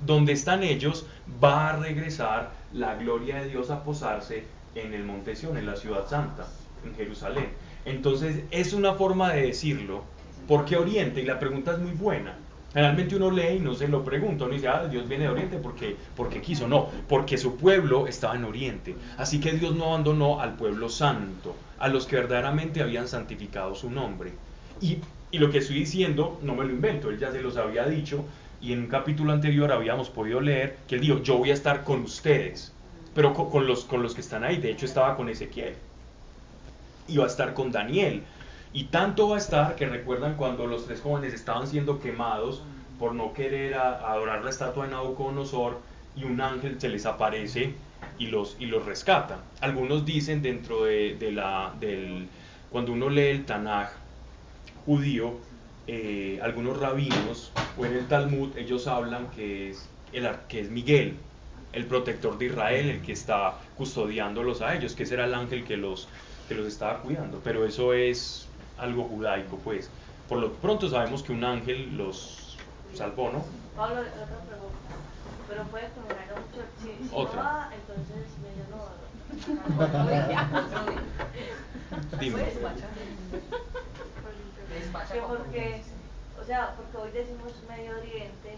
donde están ellos, va a regresar la gloria de Dios a posarse en el Monte Sión, en la ciudad santa, en Jerusalén. Entonces es una forma de decirlo. ¿Por qué oriente? Y la pregunta es muy buena. Generalmente uno lee y no se lo pregunta, uno dice, Dios viene de oriente porque quiso. No, porque su pueblo estaba en oriente. Así que Dios no abandonó al pueblo santo, a los que verdaderamente habían santificado su nombre. Y lo que estoy diciendo no me lo invento, él ya se los había dicho, y en un capítulo anterior habíamos podido leer que él dijo, yo voy a estar con ustedes, pero con los que están ahí. De hecho estaba con Ezequiel, y va a estar con Daniel. Y tanto va a estar que recuerdan cuando los tres jóvenes estaban siendo quemados por no querer adorar la estatua de Nabucodonosor, y un ángel se les aparece y los rescata. Algunos dicen dentro cuando uno lee el Tanaj judío, algunos rabinos o en el Talmud, ellos hablan que es Miguel, el protector de Israel, el que está custodiándolos a ellos, que ese era el ángel que los estaba cuidando. Pero eso es algo judaico, pues. Por lo pronto sabemos que un ángel los salvó, ¿no? Pablo, otra pregunta. Pero puede comer mucho. Si Otra. no va, entonces me no. Dime. Porque, o sea, porque hoy decimos Medio Oriente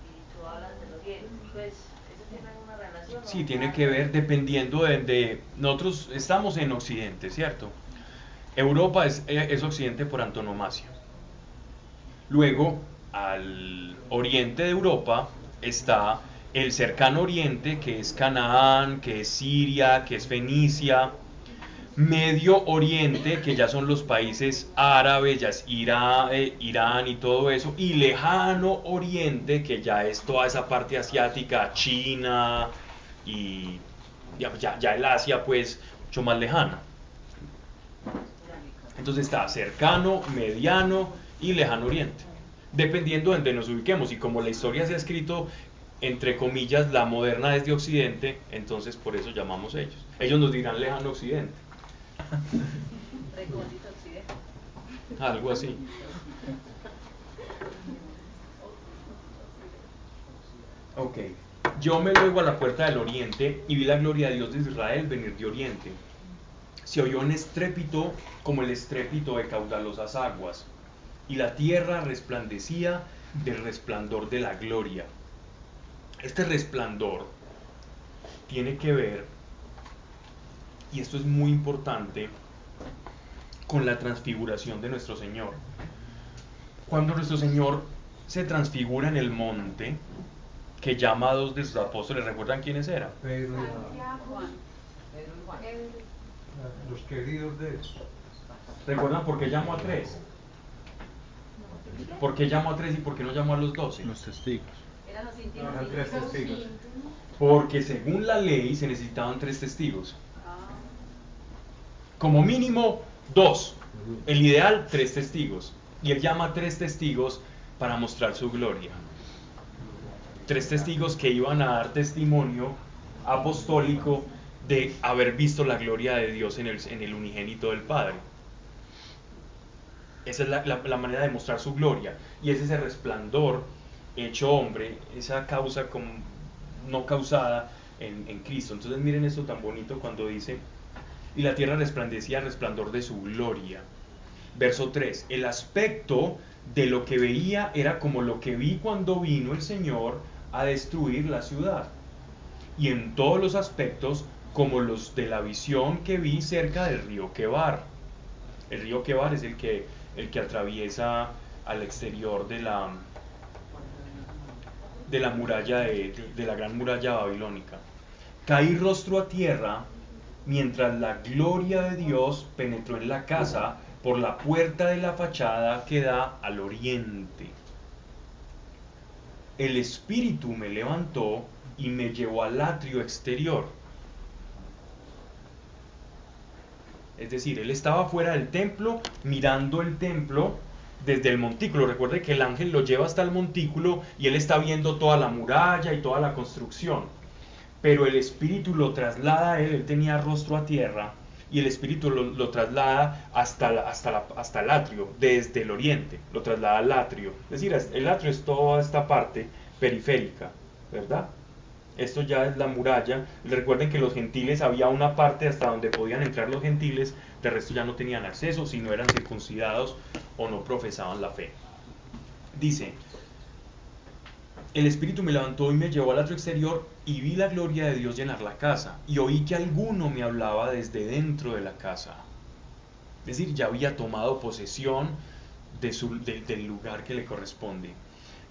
y tú hablas del Oriente, pues eso tiene una relación. ¿No? Sí, tiene que ver dependiendo de nosotros estamos en Occidente, ¿cierto? Europa es Occidente por antonomasia. Luego, al oriente de Europa está el cercano oriente, que es Canaán, que es Siria, que es Fenicia. Medio Oriente, que ya son los países árabes, ya es Irán y todo eso. Y lejano Oriente, que ya es toda esa parte asiática, China y ya el Asia, pues mucho más lejana. Entonces está cercano, mediano y lejano Oriente, dependiendo de donde nos ubiquemos. Y como la historia se ha escrito, entre comillas, la moderna desde Occidente, entonces por eso llamamos ellos. Ellos nos dirán lejano Occidente. Recóndito Occidente. Algo así. Ok. Yo me luego a la puerta del oriente y vi la gloria de Dios de Israel venir de oriente. Se oyó un estrépito como el estrépito de caudalosas aguas, y la tierra resplandecía del resplandor de la gloria. Este resplandor tiene que ver, y esto es muy importante, con la transfiguración de nuestro Señor. Cuando nuestro Señor se transfigura en el monte, que llama a dos de sus apóstoles, ¿recuerdan quiénes eran? Pedro y Juan. Pedro y Juan. los queridos de él. ¿Recuerdan por qué llamó a tres? ¿Por qué llamó a 3 y por qué no llamó a los 12? Los testigos. Eran los íntimos. Eran 3 testigos. Porque según la ley se necesitaban 3 testigos. Ah, Como mínimo 2. El ideal 3 testigos. Y él llama a 3 testigos para mostrar su gloria. 3 testigos que iban a dar testimonio apostólico de haber visto la gloria de Dios en el unigénito del Padre. Esa es la manera de mostrar su gloria. Y es ese resplandor hecho hombre, esa causa no causada en Cristo. Entonces miren esto tan bonito cuando dice: y la tierra resplandecía al resplandor de su gloria. Verso 3, el aspecto de lo que veía era como lo que vi cuando vino el Señor a destruir la ciudad, y en todos los aspectos como los de la visión que vi cerca del río Quebar. El río Quebar es el que atraviesa al exterior de la muralla de la gran muralla babilónica. Caí rostro a tierra mientras la gloria de Dios penetró en la casa por la puerta de la fachada que da al oriente. El Espíritu me levantó y me llevó al atrio exterior. Es decir, él estaba fuera del templo, mirando el templo desde el montículo. Recuerde que el ángel lo lleva hasta el montículo y él está viendo toda la muralla y toda la construcción. Pero el Espíritu lo traslada a él tenía rostro a tierra, y el Espíritu lo traslada hasta el atrio, desde el oriente, lo traslada al atrio. Es decir, el atrio es toda esta parte periférica, ¿verdad? Esto ya es la muralla. Recuerden que los gentiles, había una parte hasta donde podían entrar los gentiles, de resto ya no tenían acceso si no eran circuncidados o no profesaban la fe. Dice: el Espíritu me levantó y me llevó al atrio exterior, y vi la gloria de Dios llenar la casa, y oí que alguno me hablaba desde dentro de la casa. Es decir, ya había tomado posesión del lugar que le corresponde.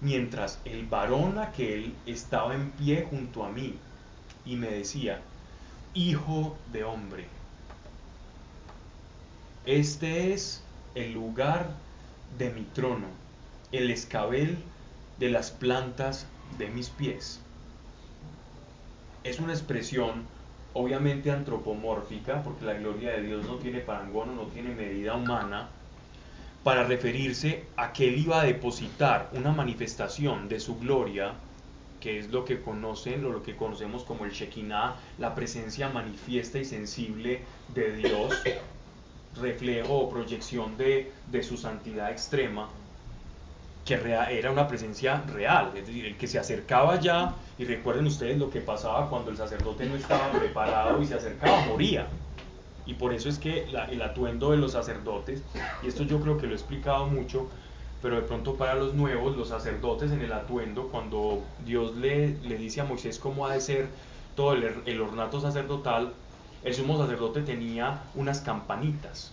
Mientras el varón aquel estaba en pie junto a mí, y me decía: hijo de hombre, este es el lugar de mi trono, el escabel de las plantas de mis pies. Es una expresión obviamente antropomórfica, porque la gloria de Dios no tiene parangón, no tiene medida humana, para referirse a que él iba a depositar una manifestación de su gloria, que es lo que conocen o lo que conocemos como el Shekinah, la presencia manifiesta y sensible de Dios, reflejo o proyección de su santidad extrema, que era una presencia real. Es decir, el que se acercaba ya, y recuerden ustedes lo que pasaba cuando el sacerdote no estaba preparado y se acercaba, moría. Y por eso es que el atuendo de los sacerdotes, y esto yo creo que lo he explicado mucho, pero de pronto para los nuevos, los sacerdotes en el atuendo, cuando Dios le dice a Moisés cómo ha de ser todo el ornato sacerdotal, el sumo sacerdote tenía unas campanitas,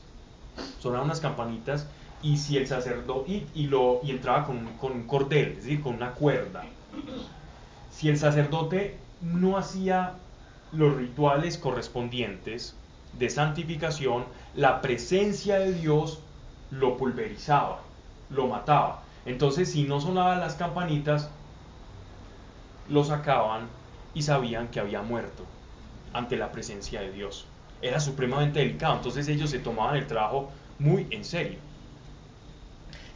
sonaban unas campanitas, y si el sacerdote, y entraba con un cordel, es decir, con una cuerda. Si el sacerdote no hacía los rituales correspondientes de santificación, la presencia de Dios lo pulverizaba, lo mataba. Entonces, si no sonaban las campanitas, lo sacaban y sabían que había muerto ante la presencia de Dios. Era supremamente delicado, entonces ellos se tomaban el trabajo muy en serio.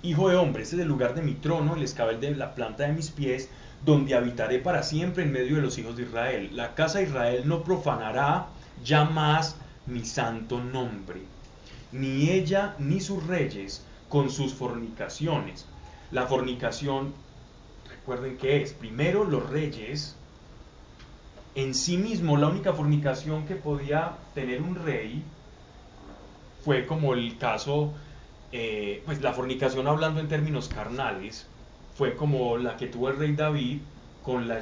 Hijo de hombre, este es el lugar de mi trono, el escabel de la planta de mis pies, donde habitaré para siempre en medio de los hijos de Israel. La casa de Israel no profanará ya más mi santo nombre, ni ella ni sus reyes con sus fornicaciones. La fornicación, recuerden que es, primero los reyes, en sí mismo la única fornicación que podía tener un rey fue como el caso, pues la fornicación hablando en términos carnales, fue como la que tuvo el rey David con la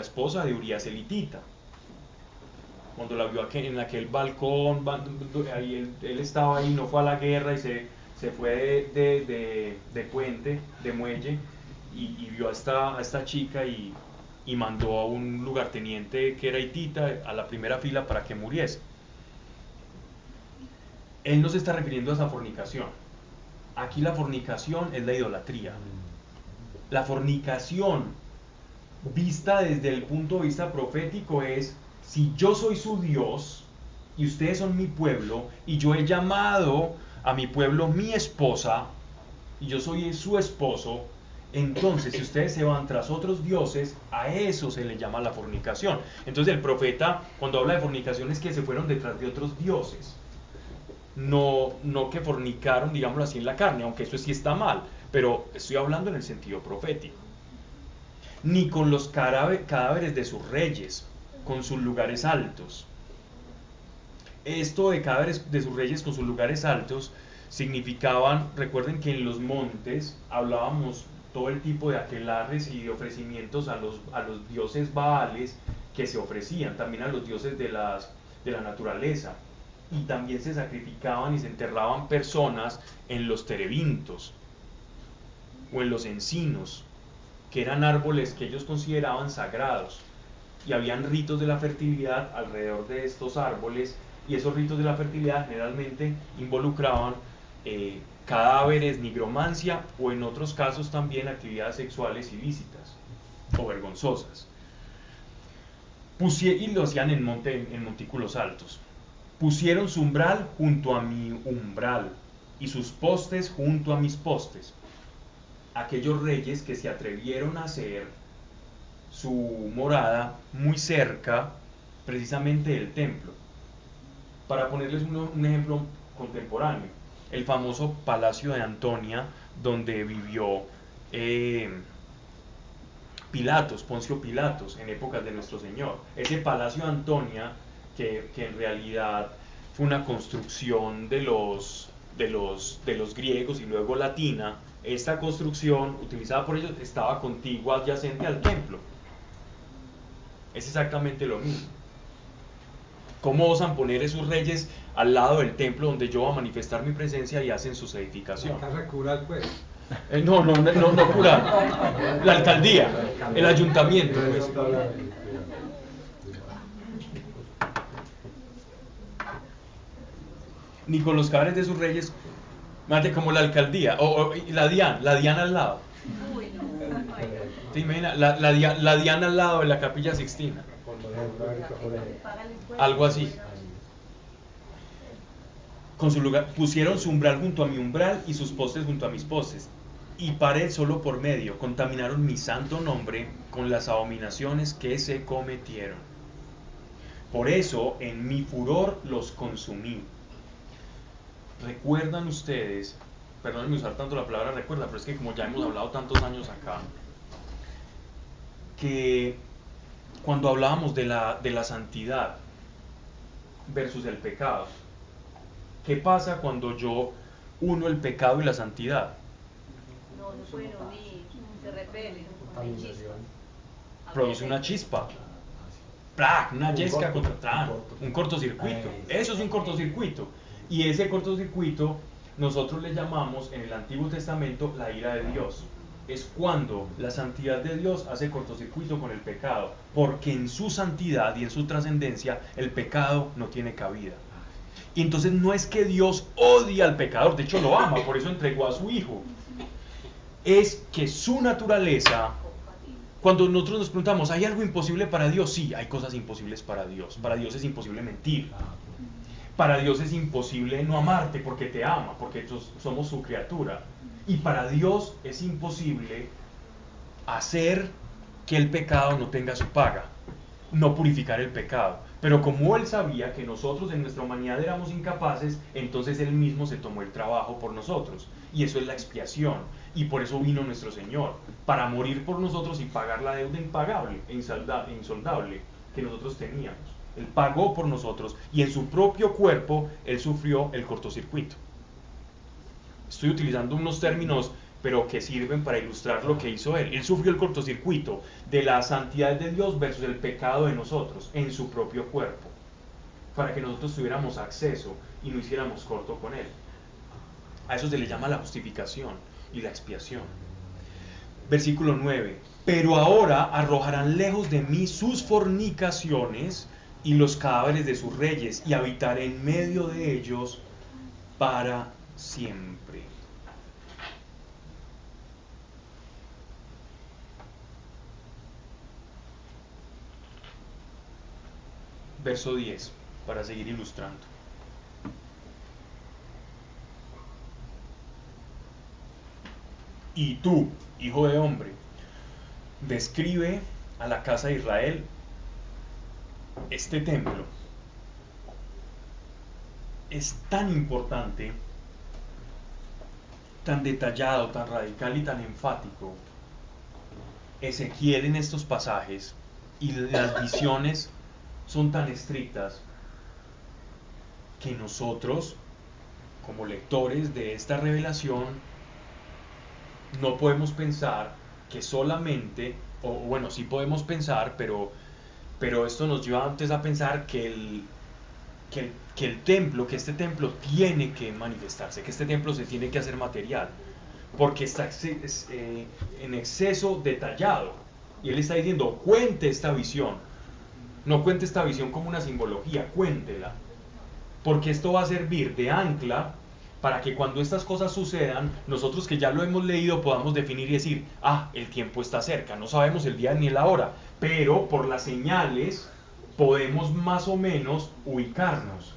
esposa de Urías elitita. Cuando la vio en aquel balcón, ahí él estaba ahí, no fue a la guerra y se fue de puente, de muelle, y vio a esta chica y mandó a un lugarteniente que era hitita a la primera fila para que muriese. Él no se está refiriendo a esa fornicación. Aquí la fornicación es la idolatría. La fornicación, vista desde el punto de vista profético, es: si yo soy su Dios y ustedes son mi pueblo, y yo he llamado a mi pueblo mi esposa, y yo soy su esposo, entonces si ustedes se van tras otros dioses, a eso se le llama la fornicación. Entonces el profeta, cuando habla de fornicación, es que se fueron detrás de otros dioses. No que fornicaron, digámoslo así, en la carne, aunque eso sí está mal, pero estoy hablando en el sentido profético. Ni con los cadáveres de sus reyes, con sus lugares altos. Esto de cadáveres de sus reyes con sus lugares altos significaban, recuerden que en los montes hablábamos todo el tipo de aquelarres y de ofrecimientos a los dioses baales que se ofrecían, también a los dioses de la naturaleza, y también se sacrificaban y se enterraban personas en los terebintos o en los encinos, que eran árboles que ellos consideraban sagrados, y habían ritos de la fertilidad alrededor de estos árboles, y esos ritos de la fertilidad generalmente involucraban cadáveres, nigromancia, o en otros casos también actividades sexuales ilícitas o vergonzosas. Y lo hacían en montículos altos. Pusieron su umbral junto a mi umbral y sus postes junto a mis postes. Aquellos reyes que se atrevieron a hacer su morada muy cerca precisamente del templo. Para ponerles un ejemplo contemporáneo, el famoso Palacio de Antonia, donde vivió Poncio Pilatos, en épocas de nuestro Señor. Ese Palacio de Antonia, que en realidad fue una construcción de los griegos y luego latina, esta construcción utilizada por ellos estaba contigua, adyacente al templo. Es exactamente lo mismo. ¿Cómo osan poner esos reyes al lado del templo donde yo voy a manifestar mi presencia y hacen sus edificaciones? La casa cural, pues. No curar. La alcaldía, el ayuntamiento, pues. Ni con los cadáveres de sus reyes, mate como la alcaldía, o la Diana al lado. ¿Te imaginas? La Diana al lado de la Capilla Sixtina. Algo así. Con su lugar, pusieron su umbral junto a mi umbral y sus postes junto a mis postes, y pared solo por medio. Contaminaron mi santo nombre con las abominaciones que se cometieron. Por eso en mi furor los consumí. ¿Recuerdan ustedes? Perdónenme usar tanto la palabra recuerda, pero es que como ya hemos hablado tantos años acá, que cuando hablábamos de la santidad versus el pecado, ¿qué pasa cuando yo uno el pecado y la santidad? No pueden unir, se repelen, hay chispa. Produce una chispa. ¡Plac! Una yesca contra atrás, un cortocircuito. Eso es un cortocircuito. Y ese cortocircuito nosotros le llamamos en el Antiguo Testamento la ira de Dios. Es cuando la santidad de Dios hace cortocircuito con el pecado, porque en su santidad y en su trascendencia el pecado no tiene cabida. Y entonces no es que Dios odia al pecador, de hecho lo ama, por eso entregó a su Hijo. Es que su naturaleza, cuando nosotros nos preguntamos, ¿hay algo imposible para Dios? Sí, hay cosas imposibles para Dios. Para Dios es imposible mentir. Para Dios es imposible no amarte porque te ama, porque somos su criatura. Y para Dios es imposible hacer que el pecado no tenga su paga, no purificar el pecado. Pero como Él sabía que nosotros en nuestra humanidad éramos incapaces, entonces Él mismo se tomó el trabajo por nosotros. Y eso es la expiación. Y por eso vino nuestro Señor, para morir por nosotros y pagar la deuda impagable e insoldable que nosotros teníamos. Él pagó por nosotros y en su propio cuerpo Él sufrió el cortocircuito. Estoy utilizando unos términos, pero que sirven para ilustrar lo que hizo Él. Él sufrió el cortocircuito de la santidad de Dios versus el pecado de nosotros en su propio cuerpo, para que nosotros tuviéramos acceso y no hiciéramos corto con Él. A eso se le llama la justificación y la expiación. Versículo 9. Pero ahora arrojarán lejos de mí sus fornicaciones y los cadáveres de sus reyes, y habitaré en medio de ellos para siempre. verso 10, para seguir ilustrando. Y tú, hijo de hombre, describe a la casa de Israel este templo. Es tan importante, tan detallado, tan radical y tan enfático Ezequiel en estos pasajes, y las visiones son tan estrictas que nosotros, como lectores de esta revelación, no podemos pensar que solamente, o bueno, sí podemos pensar, pero esto nos lleva antes a pensar que el templo, que este templo tiene que manifestarse, que este templo se tiene que hacer material, porque está en exceso detallado. Y él está diciendo, cuente esta visión. No cuente esta visión como una simbología, cuéntela. Porque esto va a servir de ancla para que cuando estas cosas sucedan, nosotros que ya lo hemos leído podamos definir y decir, el tiempo está cerca, no sabemos el día ni la hora, pero por las señales podemos más o menos ubicarnos.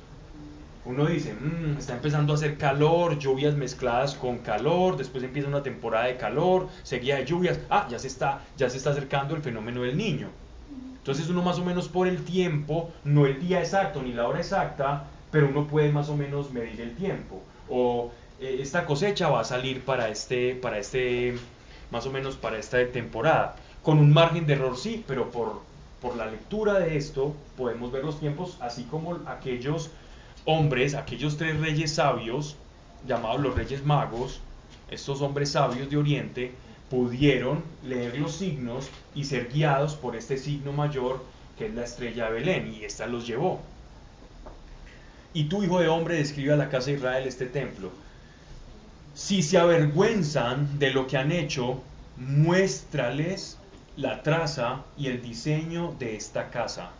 Uno dice, está empezando a hacer calor, lluvias mezcladas con calor, después empieza una temporada de calor, seguida de lluvias, ya se está acercando el fenómeno del Niño. Entonces uno más o menos por el tiempo, no el día exacto ni la hora exacta, pero uno puede más o menos medir el tiempo. O esta cosecha va a salir para más o menos para esta temporada. Con un margen de error sí, pero por la lectura de esto podemos ver los tiempos, así como aquellos hombres, aquellos 3 reyes sabios, llamados los reyes magos, estos hombres sabios de Oriente, pudieron leer los signos y ser guiados por este signo mayor que es la estrella de Belén, y esta los llevó. Y tú, hijo de hombre, describe a la casa de Israel este templo. Si se avergüenzan de lo que han hecho, muéstrales la traza y el diseño de esta casa,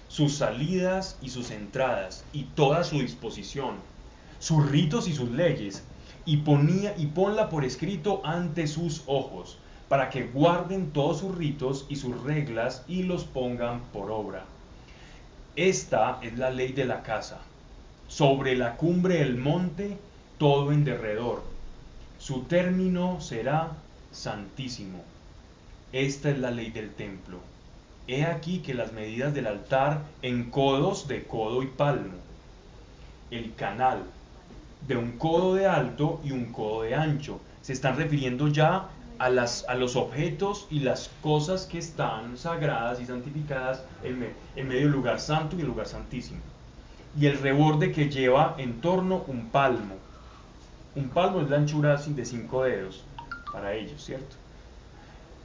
sus salidas y sus entradas, y toda su disposición, sus ritos y sus leyes, y ponla por escrito ante sus ojos, para que guarden todos sus ritos y sus reglas y los pongan por obra. Esta es la ley de la casa. Sobre la cumbre del monte, todo en derredor. Su término será santísimo. Esta es la ley del templo. He aquí que las medidas del altar en codos de codo y palmo. El canal de un codo de alto y un codo de ancho. Se están refiriendo ya a los objetos y las cosas que están sagradas y santificadas en medio del lugar santo y el lugar santísimo. Y el reborde que lleva en torno un palmo. Un palmo es la anchura de 5 dedos para ellos, ¿cierto?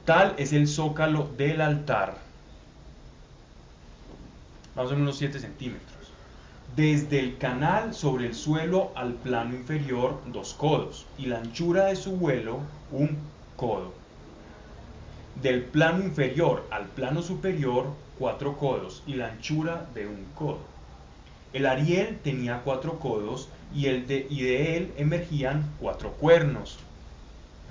Tal es el zócalo del altar, más o menos unos 7 centímetros. Desde el canal sobre el suelo al plano inferior 2 codos, y la anchura de su vuelo 1 codo. Del plano inferior al plano superior 4 codos, y la anchura de 1 codo. El Ariel tenía 4 codos, y de él emergían 4 cuernos.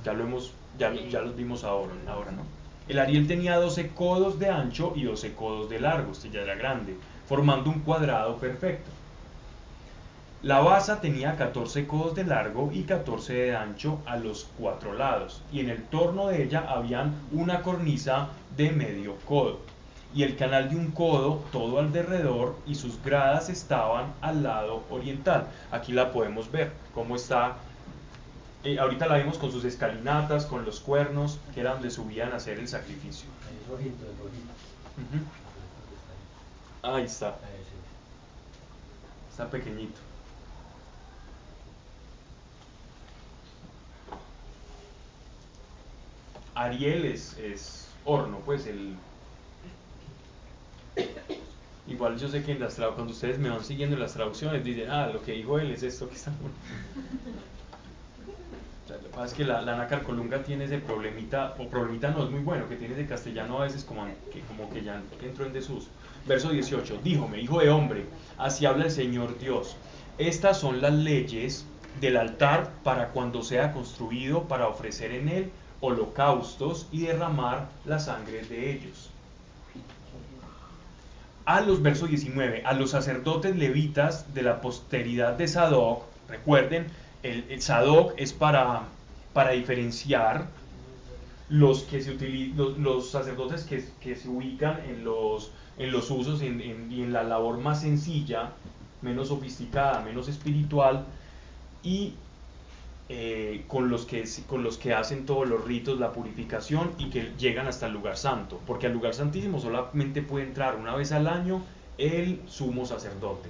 Ya los vimos ahora, ¿no? El Ariel tenía 12 codos de ancho y 12 codos de largo, este ya era grande, formando un cuadrado perfecto. La basa tenía 14 codos de largo y 14 de ancho a los 4 lados, y en el torno de ella habían una cornisa de medio codo, y el canal de 1 codo todo alrededor, y sus gradas estaban al lado oriental. Aquí la podemos ver, cómo está. Ahorita la vimos con sus escalinatas, con los cuernos, que era donde subían a hacer el sacrificio. El rojito. Ahí está. Está pequeñito. Ariel es horno, pues igual yo sé que cuando ustedes me van siguiendo en las traducciones dicen, lo que dijo él es esto que está. Lo que pasa es que la nácar colunga tiene ese problemita, o problemita no, es muy bueno, que tiene ese castellano a veces como que ya entró en desuso. Verso 18, díjome, hijo de hombre, así habla el Señor Dios, estas son las leyes del altar para cuando sea construido, para ofrecer en él holocaustos y derramar la sangre de ellos. A los versos 19, a los sacerdotes levitas de la posteridad de Sadoc, recuerden, el Sadoc es para diferenciar los sacerdotes que se ubican en los usos y en la labor más sencilla, menos sofisticada, menos espiritual, y con los que hacen todos los ritos, la purificación, y que llegan hasta el lugar santo, porque al lugar santísimo solamente puede entrar una vez al año el sumo sacerdote,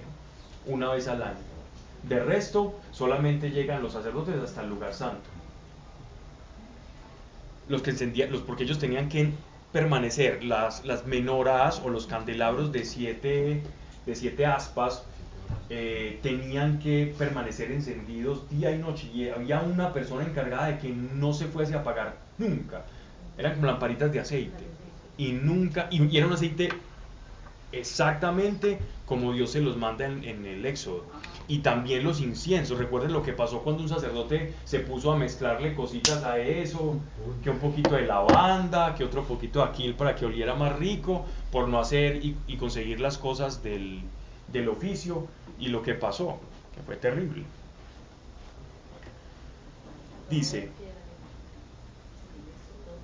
una vez al año. De resto, solamente llegan los sacerdotes hasta el lugar santo. Porque ellos tenían que permanecer, las menorás o los candelabros de siete aspas, tenían que permanecer encendidos día y noche, y había una persona encargada de que no se fuese a apagar nunca. Eran como lamparitas de aceite, y era un aceite exactamente como Dios se los manda en el Éxodo. Y también los inciensos. Recuerden lo que pasó cuando un sacerdote se puso a mezclarle cositas a eso, que un poquito de lavanda, que otro poquito de aquil para que oliera más rico, por no hacer y conseguir las cosas del oficio, y lo que pasó, que fue terrible. Dice: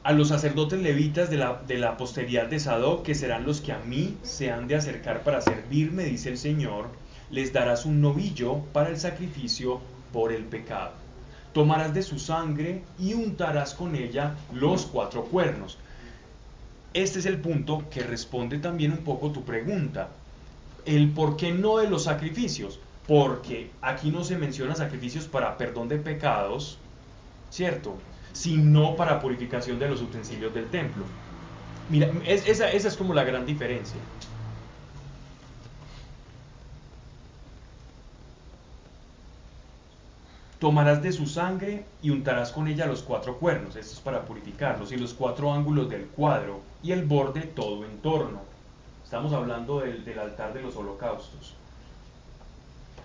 a los sacerdotes levitas de la posteridad de Sadoc, que serán los que a mí se han de acercar para servirme, dice el Señor, les darás un novillo para el sacrificio por el pecado. Tomarás de su sangre y untarás con ella los 4 cuernos. Este es el punto que responde también un poco tu pregunta. El por qué no de los sacrificios. Porque aquí no se menciona sacrificios para perdón de pecados, ¿cierto?, sino para purificación de los utensilios del templo. Mira, esa es como la gran diferencia. Tomarás de su sangre y untarás con ella los 4 cuernos, esto es para purificarlos, y los 4 ángulos del cuadro, y el borde todo en torno. Estamos hablando del altar de los holocaustos.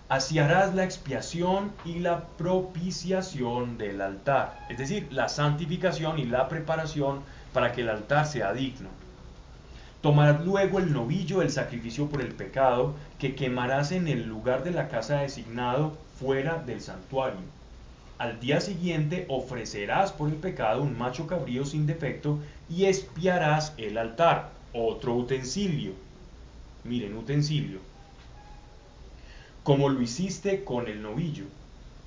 Así harás la expiación y la propiciación del altar, es decir, la santificación y la preparación para que el altar sea digno. Tomarás luego el novillo del sacrificio por el pecado, que quemarás en el lugar de la casa designado fuera del santuario. Al día siguiente ofrecerás por el pecado un macho cabrío sin defecto y expiarás el altar. Otro utensilio. Miren, utensilio. Como lo hiciste con el novillo.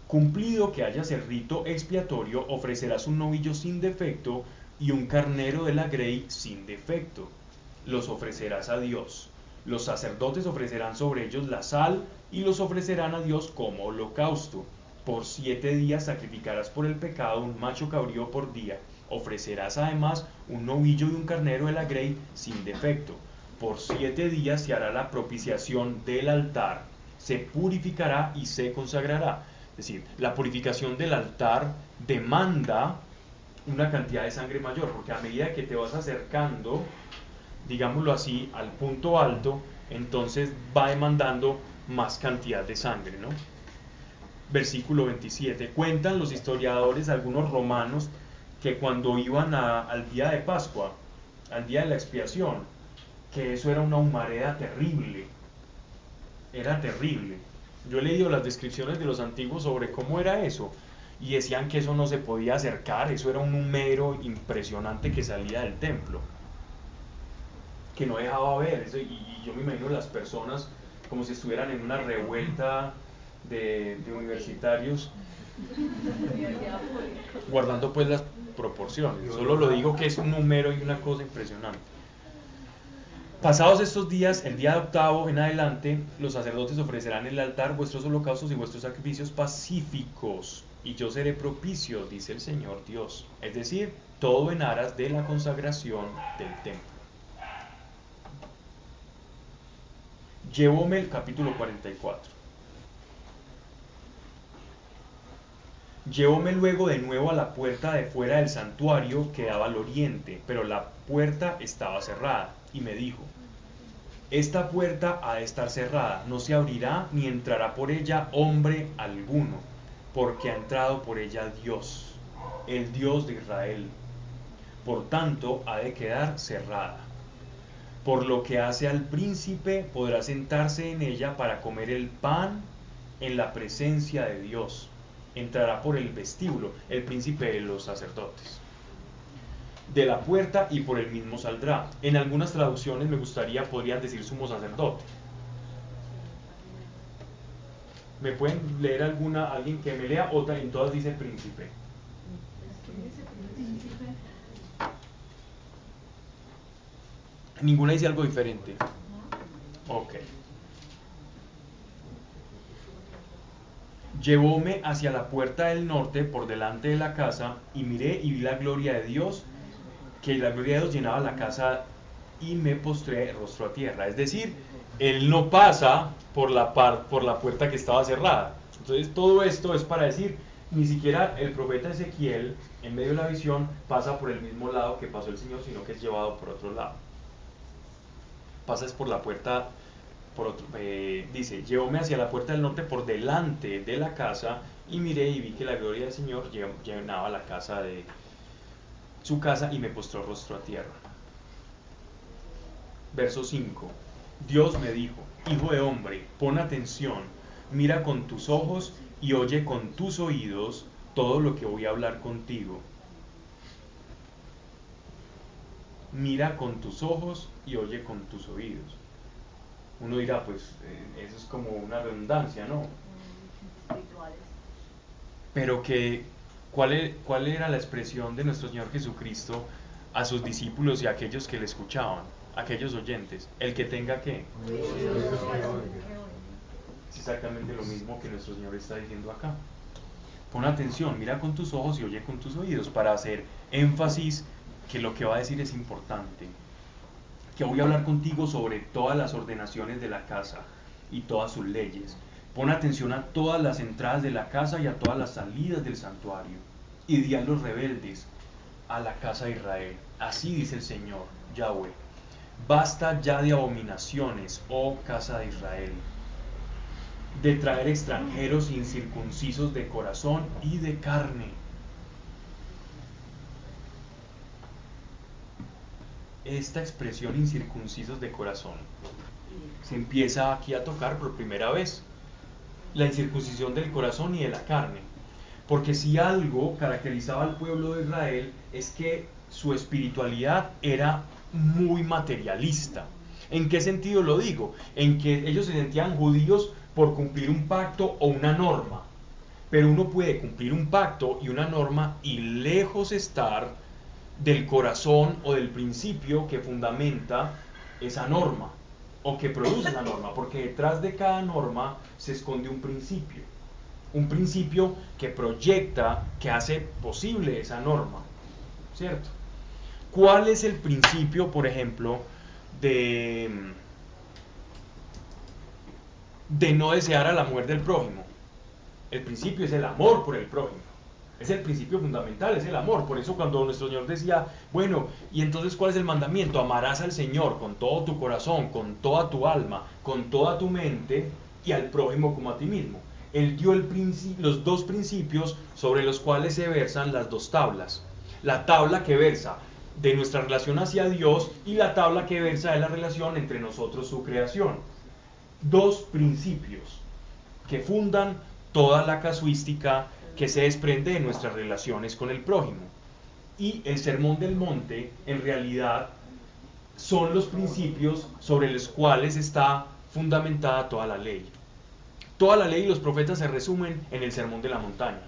Cumplido que hayas el rito expiatorio, ofrecerás un novillo sin defecto y un carnero de la grey sin defecto. Los ofrecerás a Dios. Los sacerdotes ofrecerán sobre ellos la sal y los ofrecerán a Dios como holocausto. Por 7 días sacrificarás por el pecado un macho cabrío por día. Ofrecerás además un novillo y un carnero de la grey sin defecto. Por 7 días se hará la propiciación del altar. Se purificará y se consagrará. Es decir, la purificación del altar demanda una cantidad de sangre mayor, porque a medida que te vas acercando, digámoslo así, al punto alto, entonces va demandando más cantidad de sangre, ¿no? Versículo 27. Cuentan los historiadores, algunos romanos, que cuando iban al día de Pascua, al día de la expiación, que eso era una humareda terrible. Era terrible. Yo he leído las descripciones de los antiguos sobre cómo era eso, y decían que eso no se podía acercar, eso era un humero impresionante que salía del templo, que no dejaba ver eso, y yo me imagino las personas como si estuvieran en una revuelta de universitarios, guardando pues las proporciones. Solo lo digo que es un número y una cosa impresionante. Pasados estos días, el día de octavo en adelante, los sacerdotes ofrecerán en el altar vuestros holocaustos y vuestros sacrificios pacíficos, y yo seré propicio, dice el Señor Dios. Es decir, todo en aras de la consagración del templo. Llevóme el capítulo 44. Llevóme luego de nuevo a la puerta de fuera del santuario que daba al oriente, pero la puerta estaba cerrada, y me dijo: esta puerta ha de estar cerrada, no se abrirá ni entrará por ella hombre alguno, porque ha entrado por ella Dios, el Dios de Israel. Por tanto, ha de quedar cerrada. Por lo que hace al príncipe, podrá sentarse en ella para comer el pan en la presencia de Dios. Entrará por el vestíbulo, el príncipe de los sacerdotes, de la puerta, y por el mismo saldrá. En algunas traducciones podrían decir sumo sacerdote. ¿Me pueden leer alguien que me lea? Otra, en todas dice príncipe. Ninguna dice algo diferente. Ok. Llevóme hacia la puerta del norte por delante de la casa, y miré y vi la gloria de Dios, que la gloria de Dios llenaba la casa, y me postré rostro a tierra. Es decir, él no pasa por la puerta que estaba cerrada. Entonces todo esto es para decir, ni siquiera el profeta Ezequiel, en medio de la visión, pasa por el mismo lado que pasó el Señor, sino que es llevado por otro lado. Pasas por la puerta, dice, llevóme hacia la puerta del norte por delante de la casa, y miré y vi que la gloria del Señor llenaba la casa de su casa, y me postró rostro a tierra. Verso 5. Dios me dijo: hijo de hombre, pon atención, mira con tus ojos y oye con tus oídos todo lo que voy a hablar contigo. Mira con tus ojos y oye con tus oídos. Uno dirá, pues eso es como una redundancia, ¿no? Espirituales. Pero ¿cuál era la expresión de nuestro Señor Jesucristo a sus discípulos y a aquellos que le escuchaban, aquellos oyentes? El que tenga ¿qué? Es exactamente lo mismo que nuestro Señor está diciendo acá. Pon atención, mira con tus ojos y oye con tus oídos, para hacer énfasis que lo que va a decir es importante. Que voy a hablar contigo sobre todas las ordenaciones de la casa y todas sus leyes. Pon atención a todas las entradas de la casa y a todas las salidas del santuario. Y di a los rebeldes, a la casa de Israel: así dice el Señor, Yahweh, basta ya de abominaciones, oh casa de Israel, de traer extranjeros incircuncisos de corazón y de carne. Esta expresión, incircuncisos de corazón, se empieza aquí a tocar por primera vez. La incircuncisión del corazón y de la carne. Porque si algo caracterizaba al pueblo de Israel es que su espiritualidad era muy materialista. ¿En qué sentido lo digo? En que ellos se sentían judíos por cumplir un pacto o una norma. Pero uno puede cumplir un pacto y una norma y lejos estar del corazón o del principio que fundamenta esa norma o que produce esa norma, porque detrás de cada norma se esconde un principio que proyecta, que hace posible esa norma, ¿cierto? ¿Cuál es el principio, por ejemplo, de no desear a la mujer del prójimo? El principio es el amor por el prójimo. Es el principio fundamental, es el amor. Por eso cuando nuestro Señor decía, bueno, y entonces ¿cuál es el mandamiento? Amarás al Señor con todo tu corazón, con toda tu alma, con toda tu mente, y al prójimo como a ti mismo. Él dio los dos principios sobre los cuales se versan las dos tablas. La tabla que versa de nuestra relación hacia Dios y la tabla que versa de la relación entre nosotros, su creación. Dos principios que fundan toda la casuística que se desprende de nuestras relaciones con el prójimo. Y el Sermón del Monte, en realidad, son los principios sobre los cuales está fundamentada toda la ley. Toda la ley y los profetas se resumen en el Sermón de la Montaña.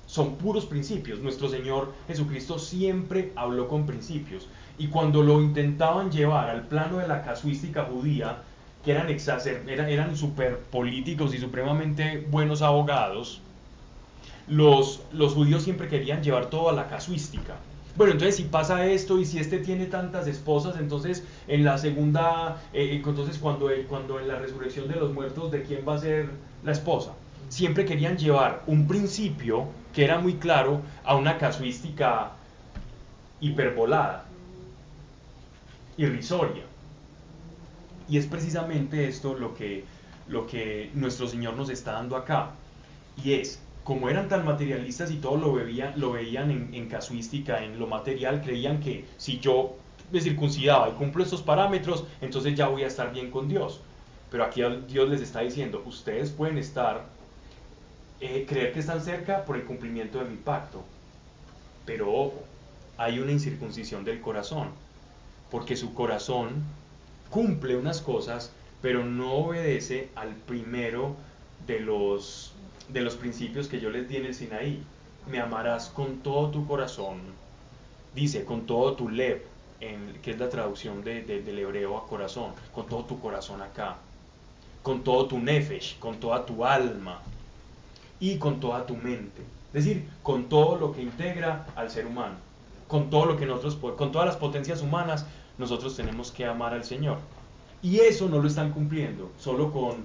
Son puros principios. Nuestro Señor Jesucristo siempre habló con principios. Y cuando lo intentaban llevar al plano de la casuística judía, que eran súper políticos y supremamente buenos abogados, los judíos siempre querían llevar todo a la casuística. Bueno, entonces si pasa esto y si este tiene tantas esposas, entonces en la segunda, entonces cuando en la resurrección de los muertos, ¿de quién va a ser la esposa? Siempre querían llevar un principio que era muy claro a una casuística hiperbolada, irrisoria. Y es precisamente esto lo que nuestro Señor nos está dando acá. Y es, como eran tan materialistas y todo lo veían en casuística, en lo material, creían que si yo me circuncidaba y cumplo estos parámetros, entonces ya voy a estar bien con Dios. Pero aquí Dios les está diciendo, ustedes pueden creer que están cerca por el cumplimiento de mi pacto. Pero ojo, hay una incircuncisión del corazón, porque su corazón cumple unas cosas, pero no obedece al primero de los principios que yo les di en el Sinaí. Me amarás con todo tu corazón, dice, con todo tu lev, que es la traducción del hebreo a corazón, con todo tu corazón acá, con todo tu nefesh, con toda tu alma y con toda tu mente. Es decir, con todo lo que integra al ser humano, con todo lo que con todas las potencias humanas, nosotros tenemos que amar al Señor. Y eso no lo están cumpliendo, solo con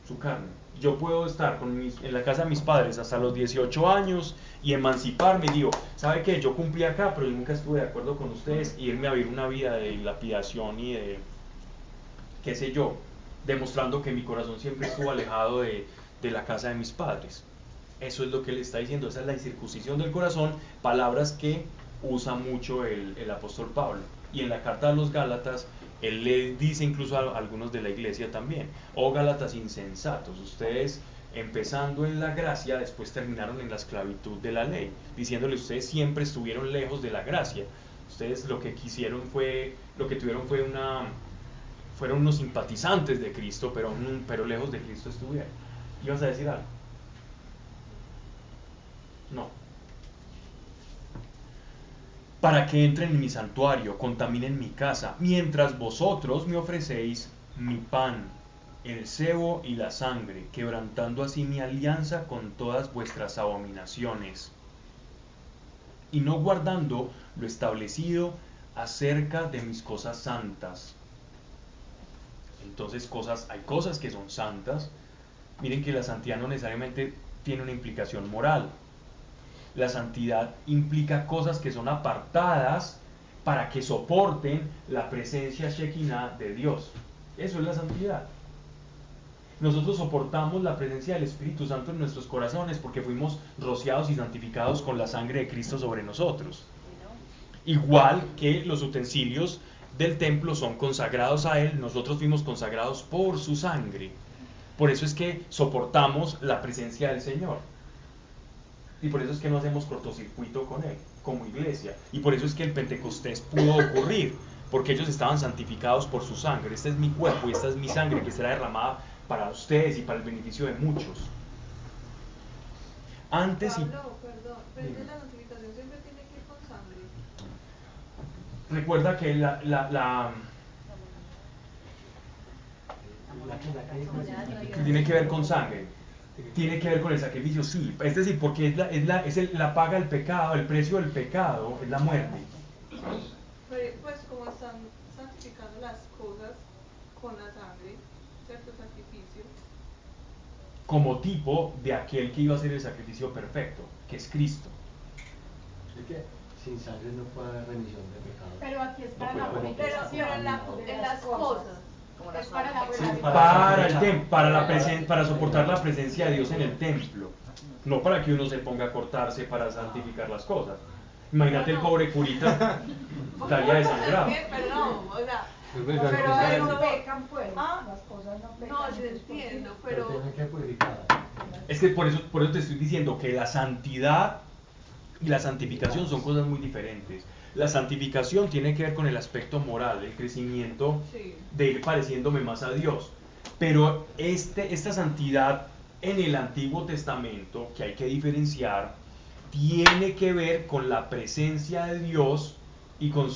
su carne. Yo puedo estar en la casa de mis padres hasta los 18 años y emanciparme y digo, ¿sabe qué? Yo cumplí acá, pero yo nunca estuve de acuerdo con ustedes, y irme a vivir una vida de lapidación y de, qué sé yo, demostrando que mi corazón siempre estuvo alejado de la casa de mis padres. Eso es lo que él está diciendo, esa es la incircuncisión del corazón, palabras que usa mucho el apóstol Pablo. Y en la carta a los Gálatas, él le dice incluso a algunos de la iglesia también, oh Gálatas insensatos, ustedes empezando en la gracia, después terminaron en la esclavitud de la ley, diciéndoles, ustedes siempre estuvieron lejos de la gracia, ustedes lo que tuvieron fueron unos simpatizantes de Cristo, pero lejos de Cristo estuvieron. ¿Ibas a decir algo? No. Para que entren en mi santuario, contaminen mi casa, mientras vosotros me ofrecéis mi pan, el sebo y la sangre, quebrantando así mi alianza con todas vuestras abominaciones, y no guardando lo establecido acerca de mis cosas santas. Entonces hay cosas que son santas. Miren que la santidad no necesariamente tiene una implicación moral. La santidad implica cosas que son apartadas para que soporten la presencia Shekinah de Dios. Eso es la santidad. Nosotros soportamos la presencia del Espíritu Santo en nuestros corazones porque fuimos rociados y santificados con la sangre de Cristo sobre nosotros. Igual que los utensilios del templo son consagrados a Él, nosotros fuimos consagrados por su sangre. Por eso es que soportamos la presencia del Señor. Y por eso es que no hacemos cortocircuito con Él, como iglesia. Y por eso es que el Pentecostés pudo ocurrir, porque ellos estaban santificados por su sangre. Este es mi cuerpo y esta es mi sangre que será derramada para ustedes y para el beneficio de muchos. Antes Pablo, perdón, pero es que la santificación siempre tiene que ir con sangre. Recuerda que tiene que ver con sangre, tiene que ver con el sacrificio, sí, es decir, porque es la paga del pecado, el precio del pecado es la muerte. Pero, pues como están santificando las cosas con la sangre, ¿cierto? Sacrificio. Como tipo de aquel que iba a hacer el sacrificio perfecto, que es Cristo. Así que sin sangre no puede haber remisión de pecados. Pero aquí es para No, la pero purificación en las cosas. Como Es las para la cosas. purificación. Para soportar la presencia de Dios en el templo, no para que uno se ponga a cortarse para santificar las cosas. Imagínate el pobre curita, estaría desangrado. Pero no, o sea, Es verdad, pero que eso sale. pecan pues, Ah, las cosas no pecan. no, yo entiendo, Pero pero tienen que purificar. Es que por eso te estoy diciendo que la santidad y la santificación son cosas muy diferentes. La santificación tiene que ver con el aspecto moral, el crecimiento sí. de ir pareciéndome más a Dios. Pero esta santidad en el Antiguo Testamento, que hay que diferenciar, tiene que ver con la presencia de Dios y con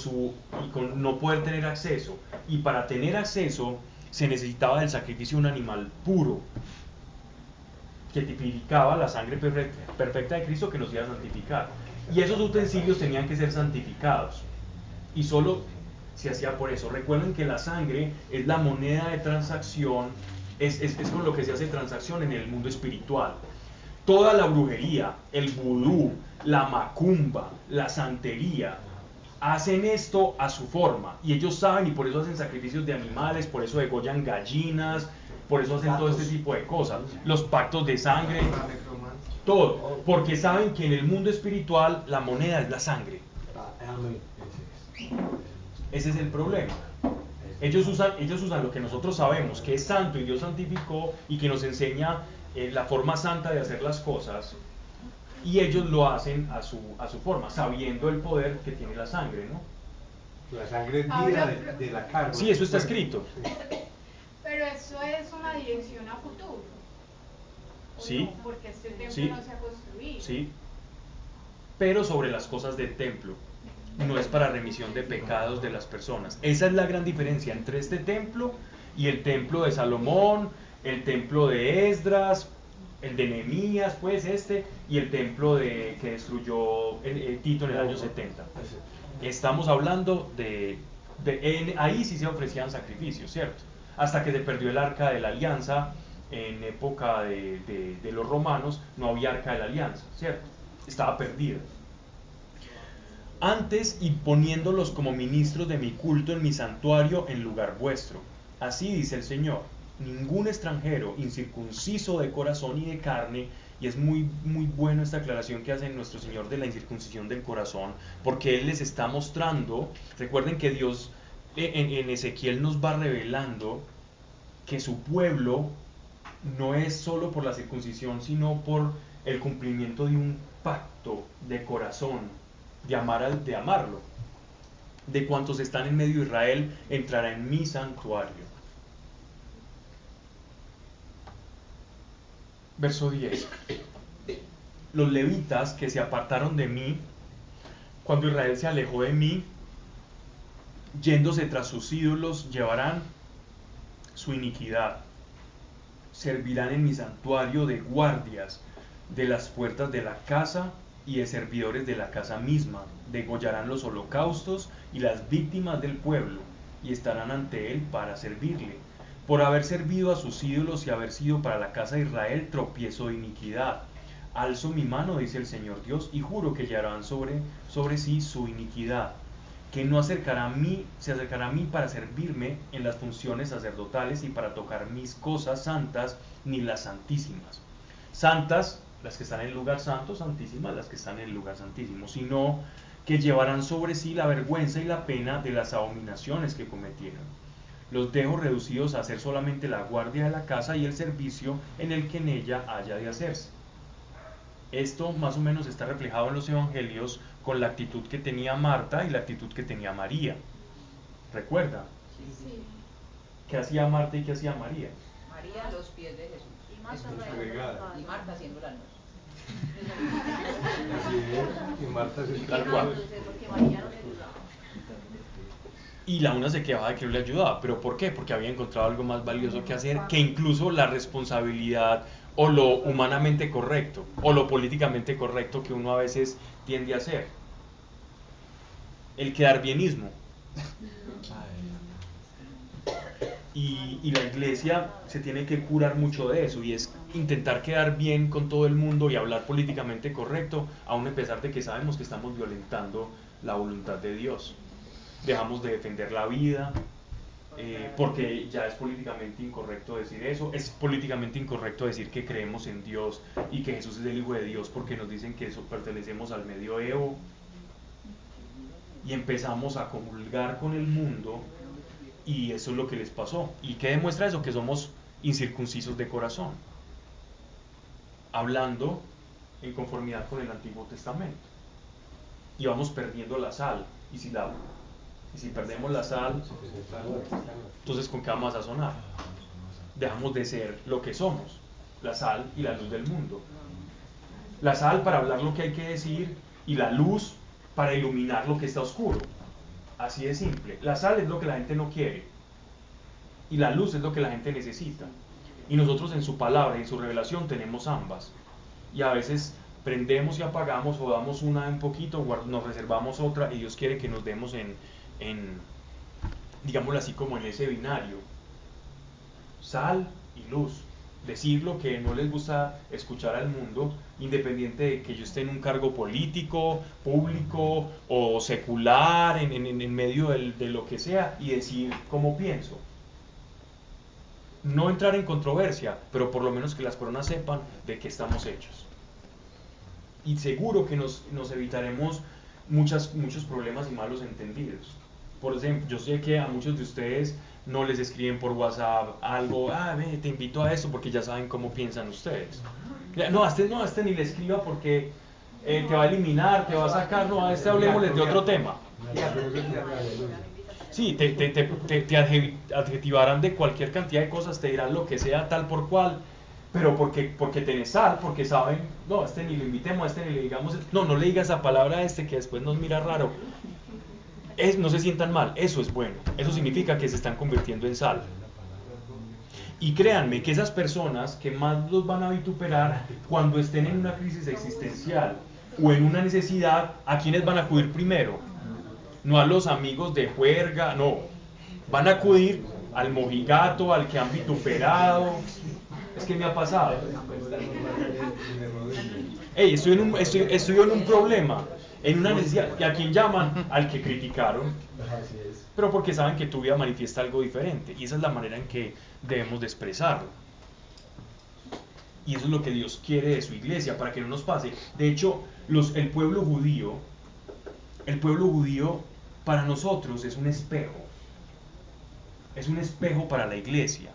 no poder tener acceso. Y para tener acceso se necesitaba del sacrificio de un animal puro, que tipificaba la sangre perfecta de Cristo que nos iba a santificar. Y esos utensilios tenían que ser santificados. Y solo se hacía por eso. Recuerden que la sangre es la moneda de transacción, es con lo que se hace transacción en el mundo espiritual. Toda la brujería, el vudú, la macumba, la santería, hacen esto a su forma. Y ellos saben, y por eso hacen sacrificios de animales, por eso degollan gallinas, por eso hacen todo este tipo de cosas. Los pactos de sangre, todo. Porque saben que en el mundo espiritual la moneda es la sangre. Amén. Ese es el problema. Ellos usan lo que nosotros sabemos que es santo y Dios santificó y que nos enseña la forma santa de hacer las cosas, y ellos lo hacen a su forma, sabiendo el poder que tiene la sangre, ¿no? La sangre es vida de la carne. Sí, eso está escrito. Pero eso es una dirección a futuro. ¿O Sí. no? Porque este templo Sí. no se ha construido. Sí, pero sobre las cosas del templo, no es para remisión de pecados de las personas. Esa es la gran diferencia entre este templo y el templo de Salomón, el templo de Esdras, el de Nehemías, pues y el templo que destruyó Tito en el año 70. Estamos hablando ahí sí se ofrecían sacrificios, ¿cierto? Hasta que se perdió el arca de la alianza en época de los romanos, no había arca de la alianza, ¿cierto? Estaba perdida. Antes, y poniéndolos como ministros de mi culto en mi santuario en lugar vuestro. Así dice el Señor: ningún extranjero incircunciso de corazón y de carne. Y es muy, muy bueno esta aclaración que hace nuestro Señor de la incircuncisión del corazón, porque Él les está mostrando. Recuerden que Dios en Ezequiel nos va revelando que su pueblo no es solo por la circuncisión, sino por el cumplimiento de un pacto de corazón, de amarlo. De cuantos están en medio de Israel, entrará en mi santuario. Verso 10. Los levitas que se apartaron de mí, cuando Israel se alejó de mí, yéndose tras sus ídolos, llevarán su iniquidad. Servirán en mi santuario de guardias de las puertas de la casa y de servidores de la casa misma. Degollarán los holocaustos y las víctimas del pueblo, y estarán ante él para servirle. Por haber servido a sus ídolos y haber sido para la casa de Israel tropiezo de iniquidad. Alzo mi mano, dice el Señor Dios, y juro que llevarán sobre sí su iniquidad, que no se acercará a mí para servirme en las funciones sacerdotales y para tocar mis cosas santas, ni las santísimas. Santas, las que están en el lugar santo; santísimas, las que están en el lugar santísimo, sino que llevarán sobre sí la vergüenza y la pena de las abominaciones que cometieron. Los dejo reducidos a hacer solamente la guardia de la casa y el servicio en el que en ella haya de hacerse. Esto más o menos está reflejado en los evangelios con la actitud que tenía Marta y la actitud que tenía María. ¿Recuerda? Sí. ¿Qué hacía Marta y qué hacía María? María a los pies de Jesús. Y Marta Jesús rehén regada. Y Marta haciendo la noche. Así es, y Marta se Tal cual. porque María no le ayudaba. Y la una se quejaba de que no le ayudaba. ¿Pero por qué? Porque había encontrado algo más valioso que hacer, que incluso la responsabilidad o lo humanamente correcto o lo políticamente correcto que uno a veces tiende a hacer. El quedar bienismo. Y la iglesia se tiene que curar mucho de eso, y es intentar quedar bien con todo el mundo y hablar políticamente correcto, aun a pesar de que sabemos que estamos violentando la voluntad de Dios. Dejamos de defender la vida, porque ya es políticamente incorrecto decir eso. Es políticamente incorrecto decir que creemos en Dios y que Jesús es el Hijo de Dios, porque nos dicen que pertenecemos al medioevo, y empezamos a comulgar con el mundo, y eso es lo que les pasó. ¿Y qué demuestra eso? Que somos incircuncisos de corazón, hablando en conformidad con el Antiguo Testamento, y vamos perdiendo la sal. Y si perdemos la sal, entonces ¿con qué vamos a sazonar? Dejamos de ser lo que somos, la sal y la luz del mundo. La sal para hablar lo que hay que decir, y la luz para iluminar lo que está oscuro. Así de simple. La sal es lo que la gente no quiere, y la luz es lo que la gente necesita. Y nosotros en su palabra y en su revelación tenemos ambas. Y a veces prendemos y apagamos, o damos una un poquito, nos reservamos otra, y Dios quiere que nos demos en digámoslo así, como en ese binario, sal y luz. Decir lo que no les gusta escuchar al mundo, independiente de que yo esté en un cargo político, público o secular, en medio de lo que sea, y decir cómo pienso. No entrar en controversia, pero por lo menos que las personas sepan de qué estamos hechos. Y seguro que nos evitaremos muchos problemas y malos entendidos. por ejemplo, yo sé que a muchos de ustedes no les escriben por WhatsApp algo, ve, te invito a esto, porque ya saben cómo piensan ustedes. No, a este ni le escriba porque te va a eliminar, te va a sacar, no, a este hablemosles de otro tema. Sí, te adjetivarán de cualquier cantidad de cosas, te dirán lo que sea, tal por cual, pero porque tenés sal, porque saben, no, a este ni lo invitemos, a este ni le digamos, no le digas esa palabra a este que después nos mira raro. No se sientan mal, eso es bueno, eso significa que se están convirtiendo en sal. Y créanme que esas personas que más los van a vituperar cuando estén en una crisis existencial o en una necesidad, ¿a quiénes van a acudir primero? No a los amigos de juerga, no. Van a acudir al mojigato, al que han vituperado. Es que me ha pasado. Hey, estoy en un problema, en una necesidad. ¿Y a quién llaman? Al que criticaron. Pero porque saben que tu vida manifiesta algo diferente. Y esa es la manera en que debemos de expresarlo. Y eso es lo que Dios quiere de su iglesia, para que no nos pase. De hecho, el pueblo judío para nosotros es un espejo. Es un espejo para la iglesia.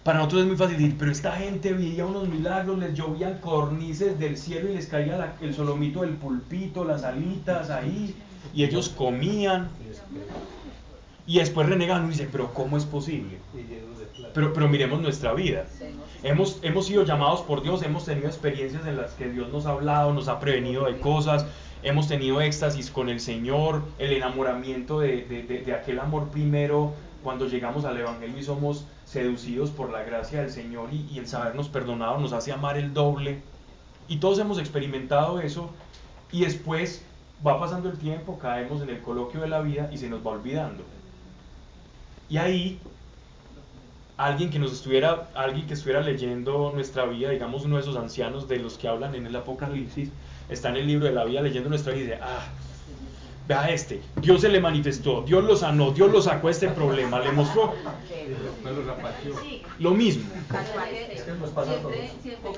Para nosotros es muy fácil decir, pero esta gente veía unos milagros, les llovían cornices del cielo y les caía el solomito del pulpito, las alitas ahí, y ellos comían. Y después renegan y dicen, pero ¿cómo es posible? Pero miremos nuestra vida. Hemos sido llamados por Dios, hemos tenido experiencias en las que Dios nos ha hablado, nos ha prevenido de cosas, hemos tenido éxtasis con el Señor, el enamoramiento de aquel amor primero cuando llegamos al Evangelio y somos seducidos por la gracia del Señor y el sabernos perdonado nos hace amar el doble. Y todos hemos experimentado eso y después va pasando el tiempo, caemos en el coloquio de la vida y se nos va olvidando. Y ahí alguien que estuviera leyendo nuestra vida, digamos uno de esos ancianos de los que hablan en el Apocalipsis, está en el libro de la vida leyendo nuestra vida y dice, vea Dios se le manifestó, Dios lo sanó, Dios lo sacó de este problema, le mostró lo mismo.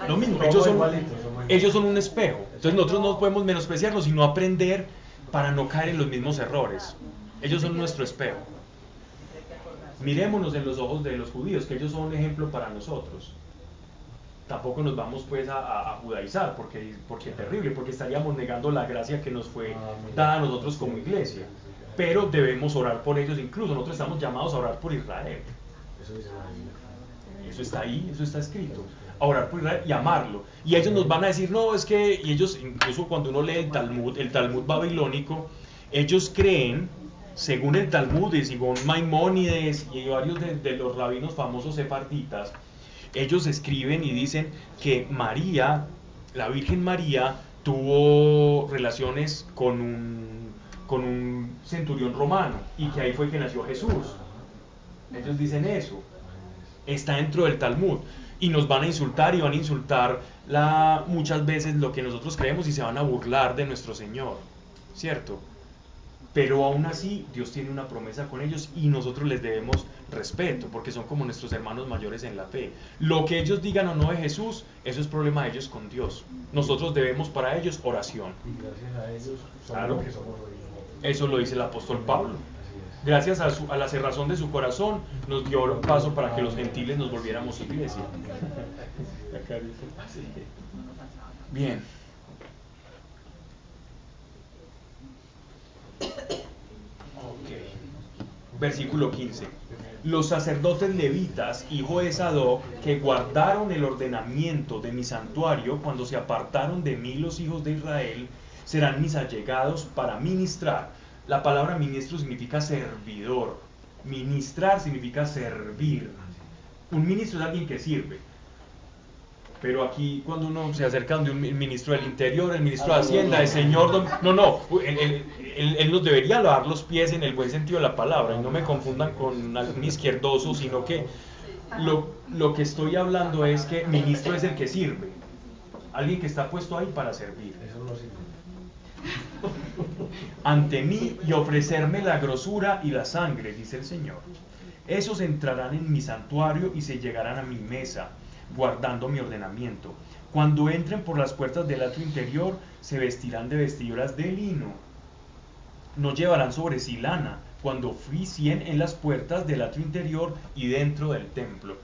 Lo mismo, ellos son un espejo. Entonces nosotros no podemos menospreciarlos, sino aprender para no caer en los mismos errores. Ellos son nuestro espejo. Mirémonos en los ojos de los judíos, que ellos son un ejemplo para nosotros. Tampoco nos vamos pues a judaizar, porque es terrible, porque estaríamos negando la gracia que nos fue dada a nosotros como iglesia. Pero debemos orar por ellos, incluso nosotros estamos llamados a orar por Israel. Eso está ahí, eso está escrito. A orar por Israel y amarlo. Y ellos nos van a decir, no, es que, y ellos, incluso cuando uno lee el Talmud babilónico, ellos creen, según el Talmud y según Maimónides y varios de los rabinos famosos sefarditas, ellos escriben y dicen que María, la Virgen María, tuvo relaciones con un centurión romano y que ahí fue que nació Jesús. Ellos dicen eso. Está dentro del Talmud. Y nos van a insultar y van a insultar muchas veces lo que nosotros creemos y se van a burlar de nuestro Señor. ¿Cierto? Pero aún así Dios tiene una promesa con ellos y nosotros les debemos respeto porque son como nuestros hermanos mayores en la fe. Lo que ellos digan o no de Jesús, eso es problema de ellos con Dios. Nosotros debemos para ellos oración. Y gracias a ellos somos claro, lo que somos hoy. Eso lo dice el apóstol Pablo. Gracias a la cerrazón de su corazón nos dio paso para que los gentiles nos volviéramos iglesia. Bien. Versículo 15. Los sacerdotes levitas, hijo de Sadoc, que guardaron el ordenamiento de mi santuario cuando se apartaron de mí los hijos de Israel, serán mis allegados para ministrar. La palabra ministro significa servidor. Ministrar significa servir. Un ministro es alguien que sirve. Pero aquí cuando uno se acerca de un ministro del Interior, el ministro de Hacienda, el señor... Él nos debería lavar los pies en el buen sentido de la palabra. Y no me confundan con algún izquierdoso, sino que lo que estoy hablando es que ministro es el que sirve. Alguien que está puesto ahí para servir. Eso no sirve. Ante mí y ofrecerme la grosura y la sangre, dice el Señor. Esos entrarán en mi santuario y se llegarán a mi mesa, guardando mi ordenamiento. Cuando entren por las puertas del atrio interior, se vestirán de vestiduras de lino. No llevarán sobre sí lana, cuando fui 100 en las puertas del atrio interior y dentro del templo.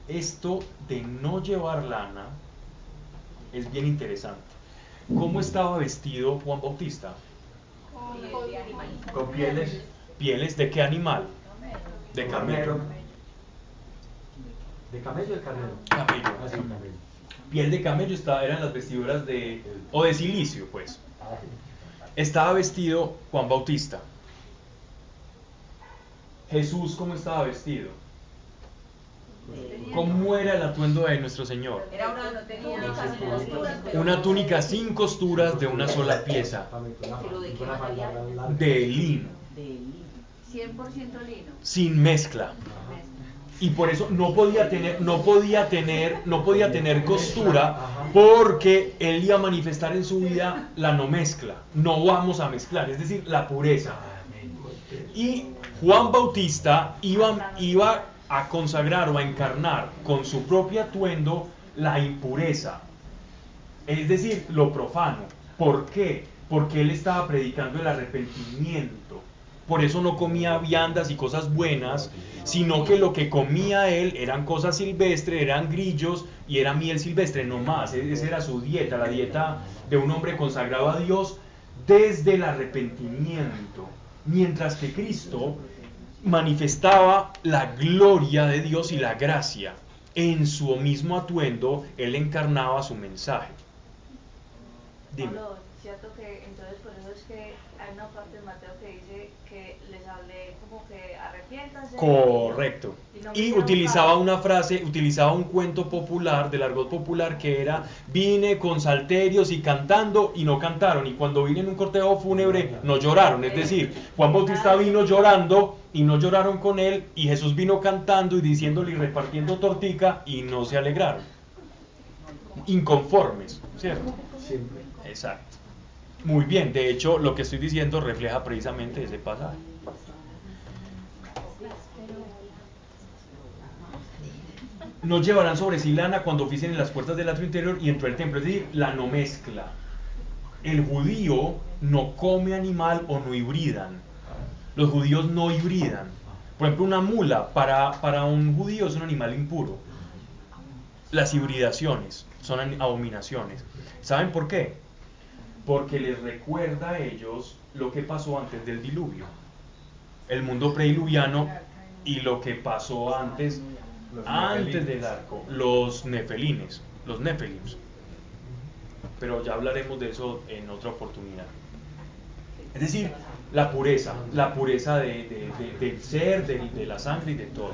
Esto de no llevar lana es bien interesante. ¿Cómo estaba vestido Juan Bautista? Con pieles. ¿Pieles de qué animal? De camello. ¿De camello o de carnero? Camello. Ah, sí, camello. Piel de camello eran las vestiduras o de silicio, pues. Estaba vestido Juan Bautista. Jesús, ¿cómo estaba vestido? ¿Cómo era el atuendo de nuestro Señor? Era una, no tenía Una túnica sin costuras de una sola pieza, ¿Pero de qué material? de lino, De lino. 100% lino. sin mezcla. Y por eso no podía tener costura, porque él iba a manifestar en su vida la no mezcla. No vamos a mezclar, es decir, la pureza. Y Juan Bautista iba a consagrar o a encarnar con su propio atuendo la impureza, es decir, lo profano. ¿Por qué? Porque él estaba predicando el arrepentimiento. Por eso no comía viandas y cosas buenas, sino que lo que comía él eran cosas silvestres, eran grillos y era miel silvestre, no más. Esa era su dieta, la dieta de un hombre consagrado a Dios desde el arrepentimiento. Mientras que Cristo manifestaba la gloria de Dios y la gracia. En su mismo atuendo, él encarnaba su mensaje. Dime. Pablo, cierto que entonces por eso es que hay una parte de Mateo que dice que les hablé como que arrepiéntanse. Correcto. no Y me utilizaba hicieron una frase, utilizaba un cuento popular, del argot popular, que era: vine con salterios y cantando y no cantaron, y cuando vine en un cortejo fúnebre no lloraron. Es decir, Juan Bautista vino llorando y no lloraron con él, y Jesús vino cantando y diciéndole y repartiendo tortica y no se alegraron. Inconformes, ¿cierto? Siempre. Exacto. Muy bien, de hecho lo que estoy diciendo refleja precisamente ese pasaje. No llevarán sobre sí lana cuando oficien en las puertas del atrio interior y dentro del templo, es decir, la no mezcla. El judío no come animal o no hibridan. Los judíos no hibridan. Por ejemplo, una mula para un judío es un animal impuro. Las hibridaciones son abominaciones. ¿Saben por qué? Porque les recuerda a ellos lo que pasó antes del diluvio, el mundo prediluviano, y lo que pasó antes del arco, los nefelims. Pero ya hablaremos de eso en otra oportunidad. Es decir, la pureza del ser, de la sangre y de todo.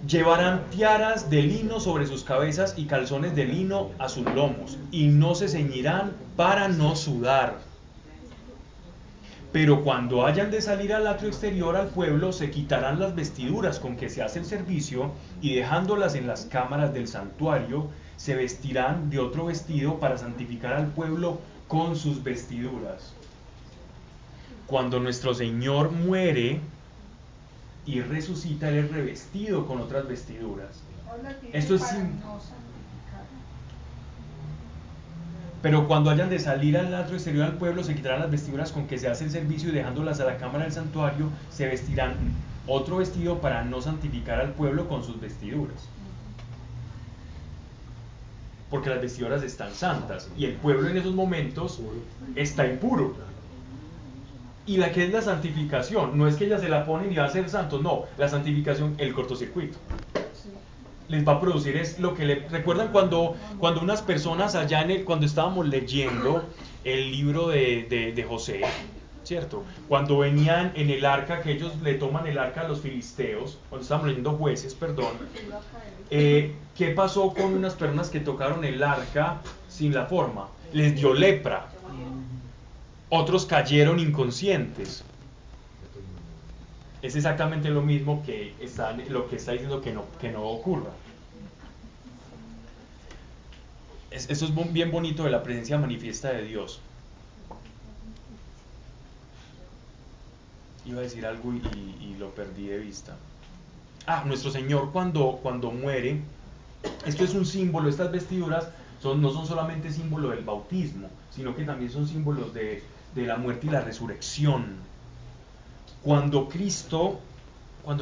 Llevarán tiaras de lino sobre sus cabezas y calzones de lino a sus lomos, y no se ceñirán para no sudar. Pero cuando hayan de salir al atrio exterior al pueblo, se quitarán las vestiduras con que se hace el servicio, y dejándolas en las cámaras del santuario, se vestirán de otro vestido para santificar al pueblo con sus vestiduras. Cuando nuestro Señor muere y resucita, él es revestido con otras vestiduras. Esto es pero cuando hayan de salir al atrio exterior al pueblo, se quitarán las vestiduras con que se hace el servicio, y dejándolas a la cámara del santuario, se vestirán otro vestido para no santificar al pueblo con sus vestiduras. Porque las vestiduras están santas y el pueblo en esos momentos está impuro. Y la que es la santificación, no es que ellas se la ponen y van a ser santos, no, la santificación, el cortocircuito. Les va a producir es lo que recuerdan cuando unas personas allá cuando estábamos leyendo el libro de José, ¿cierto? Cuando venían en el arca, que ellos le toman el arca a los filisteos, cuando estábamos leyendo Jueces, perdón, ¿qué pasó con unas personas que tocaron el arca sin la forma? Les dio lepra. Otros cayeron inconscientes. Es exactamente lo mismo lo que está diciendo que no ocurra. Eso es bien bonito de la presencia manifiesta de Dios. Iba a decir algo y lo perdí de vista. Nuestro Señor cuando muere, esto es un símbolo, estas vestiduras no son solamente símbolo del bautismo, sino que también son símbolos de la muerte y la resurrección. Cuando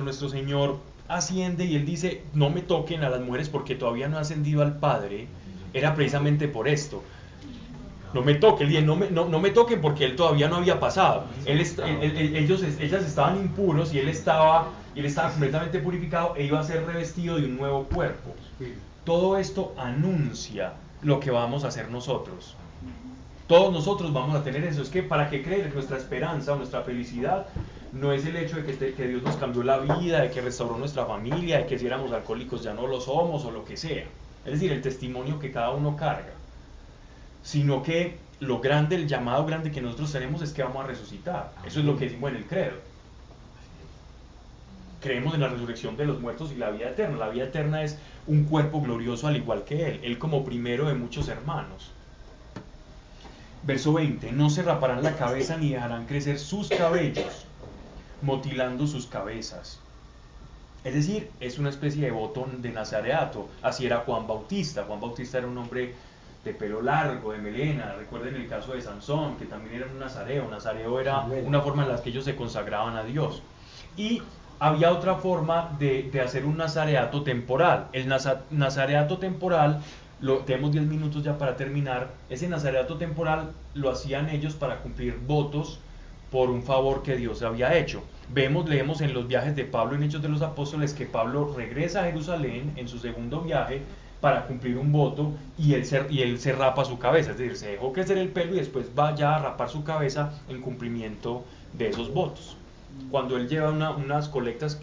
nuestro Señor asciende y Él dice, no me toquen a las mujeres porque todavía no ha ascendido al Padre, era precisamente por esto. No me toquen, no me toquen porque Él todavía no había pasado. Ellas estaban impuros y Él estaba completamente purificado e iba a ser revestido de un nuevo cuerpo. Todo esto anuncia lo que vamos a hacer nosotros. Todos nosotros vamos a tener eso. Es que para que creer, nuestra esperanza o nuestra felicidad no es el hecho de que Dios nos cambió la vida, de que restauró nuestra familia, de que si éramos alcohólicos ya no lo somos o lo que sea. Es decir, el testimonio que cada uno carga. Sino que lo grande, el llamado grande que nosotros tenemos es que vamos a resucitar. Eso es lo que decimos en el credo. Creemos en la resurrección de los muertos y la vida eterna. La vida eterna es un cuerpo glorioso al igual que Él como primero de muchos hermanos. Verso 20, no se raparán la cabeza ni dejarán crecer sus cabellos, motilando sus cabezas. Es decir, es una especie de voto de nazareato. Así era Juan Bautista. Juan Bautista era un hombre de pelo largo, de melena. Recuerden el caso de Sansón, que también era un nazareo. Un nazareo era una forma en la que ellos se consagraban a Dios. Y había otra forma de hacer un nazareato temporal. El nazareato temporal, tenemos 10 minutos ya para terminar. Ese nazareato temporal lo hacían ellos para cumplir votos por un favor que Dios había hecho. Leemos en los viajes de Pablo en Hechos de los Apóstoles que Pablo regresa a Jerusalén en su segundo viaje para cumplir un voto y él se rapa su cabeza, es decir, se dejó crecer el pelo y después va ya a rapar su cabeza en cumplimiento de esos votos. Cuando él lleva unas colectas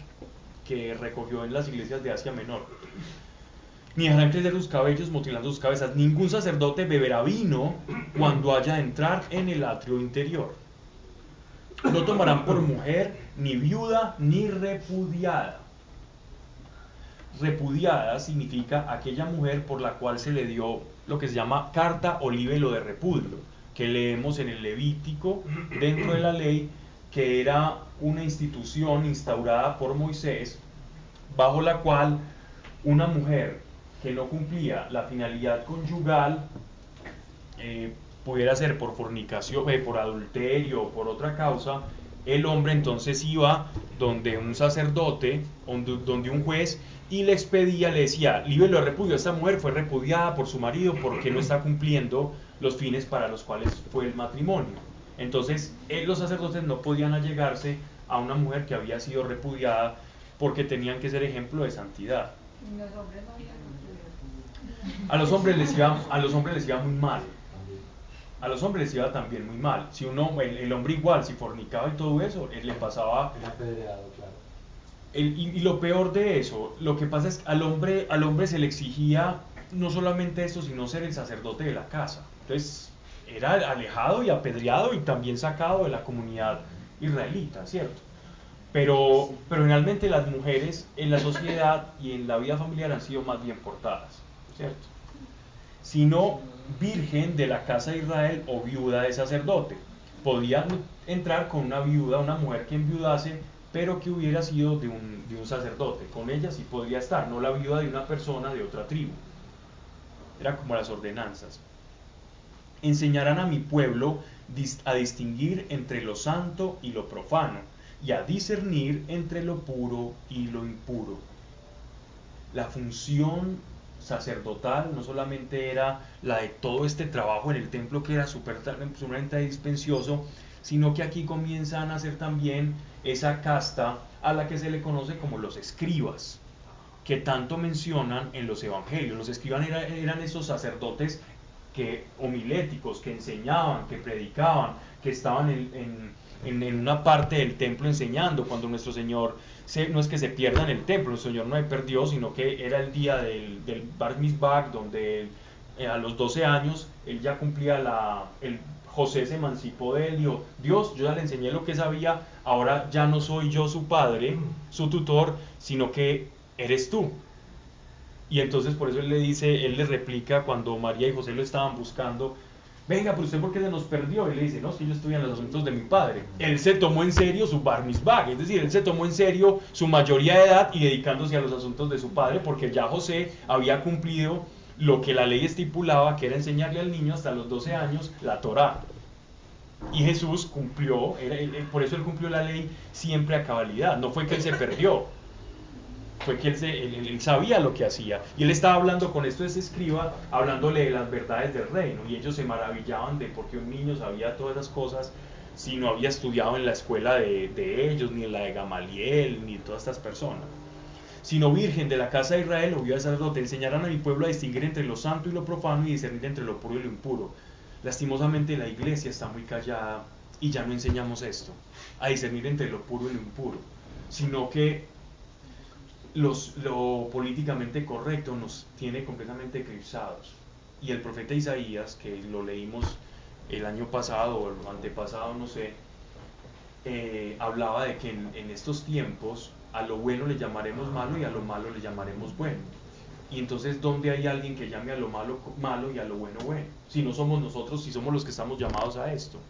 que recogió en las iglesias de Asia Menor. Ni dejarán crecer sus cabellos, mutilando sus cabezas. Ningún sacerdote beberá vino cuando haya de entrar en el atrio interior. No tomarán por mujer ni viuda ni repudiada. Repudiada significa aquella mujer por la cual se le dio lo que se llama carta o libelo de repudio, que leemos en el Levítico dentro de la ley, que era una institución instaurada por Moisés, bajo la cual una mujer que no cumplía la finalidad conyugal, pudiera ser por fornicación, por adulterio o por otra causa, el hombre entonces iba donde un sacerdote, donde un juez, y le expedía, le decía, líbelo de repudio, esta mujer fue repudiada por su marido porque no está cumpliendo los fines para los cuales fue el matrimonio. Entonces los sacerdotes no podían allegarse a una mujer que había sido repudiada porque tenían que ser ejemplo de santidad. A los hombres les iba muy mal. A los hombres les iba también muy mal. Si el hombre igual, si fornicaba y todo eso, le pasaba. Era apedreado, claro. Y lo peor de eso, lo que pasa es que al hombre se le exigía no solamente esto, sino ser el sacerdote de la casa. Entonces era alejado y apedreado y también sacado de la comunidad israelita, ¿cierto? Pero generalmente las mujeres en la sociedad y en la vida familiar han sido más bien portadas, ¿cierto? Sino virgen de la casa de Israel o viuda de sacerdote. Podían entrar con una viuda, una mujer que enviudase, pero que hubiera sido de un sacerdote. Con ella sí podría estar, no la viuda de una persona de otra tribu. Era como las ordenanzas. Enseñarán a mi pueblo a distinguir entre lo santo y lo profano, y a discernir entre lo puro y lo impuro. La función sacerdotal no solamente era la de todo este trabajo en el templo, que era sumamente dispensioso, sino que aquí comienzan a hacer también esa casta a la que se le conoce como los escribas, que tanto mencionan en los evangelios. Los escribas eran esos sacerdotes homiléticos, que enseñaban, que predicaban, que estaban en una parte del templo enseñando. Cuando nuestro Señor, no es que se pierda en el templo, nuestro Señor no se perdió, sino que era el día del Bar Mitzvah, donde a los 12 años él ya cumplía José se emancipó de él, dijo, Dios, yo ya le enseñé lo que sabía, ahora ya no soy yo su padre, su tutor, sino que eres tú. Y entonces por eso él le replica cuando María y José lo estaban buscando, venga, pero usted ¿por qué se nos perdió? Y le dice, no, si yo estoy en los asuntos de mi padre. Él se tomó en serio su bar mitzvah, es decir, él se tomó en serio su mayoría de edad y dedicándose a los asuntos de su padre, porque ya José había cumplido lo que la ley estipulaba, que era enseñarle al niño hasta los 12 años la Torá. Y Jesús cumplió, por eso él cumplió la ley siempre a cabalidad. No fue que él se perdió, fue que él sabía lo que hacía. Y él estaba hablando con esto de ese escriba, hablándole de las verdades del reino. Y ellos se maravillaban de por qué un niño sabía todas esas cosas si no había estudiado en la escuela de ellos, ni en la de Gamaliel, ni todas estas personas. Sino virgen de la casa de Israel, obvio sacerdote, enseñarán a mi pueblo a distinguir entre lo santo y lo profano y discernir entre lo puro y lo impuro. Lastimosamente la iglesia está muy callada y ya no enseñamos esto, a discernir entre lo puro y lo impuro, sino que lo políticamente correcto nos tiene completamente eclipsados. Y el profeta Isaías, que lo leímos el año pasado o el antepasado, no sé, hablaba de que en estos tiempos a lo bueno le llamaremos malo y a lo malo le llamaremos bueno. Y entonces, ¿dónde hay alguien que llame a lo malo malo y a lo bueno bueno? Si no somos nosotros, si somos los que estamos llamados a esto.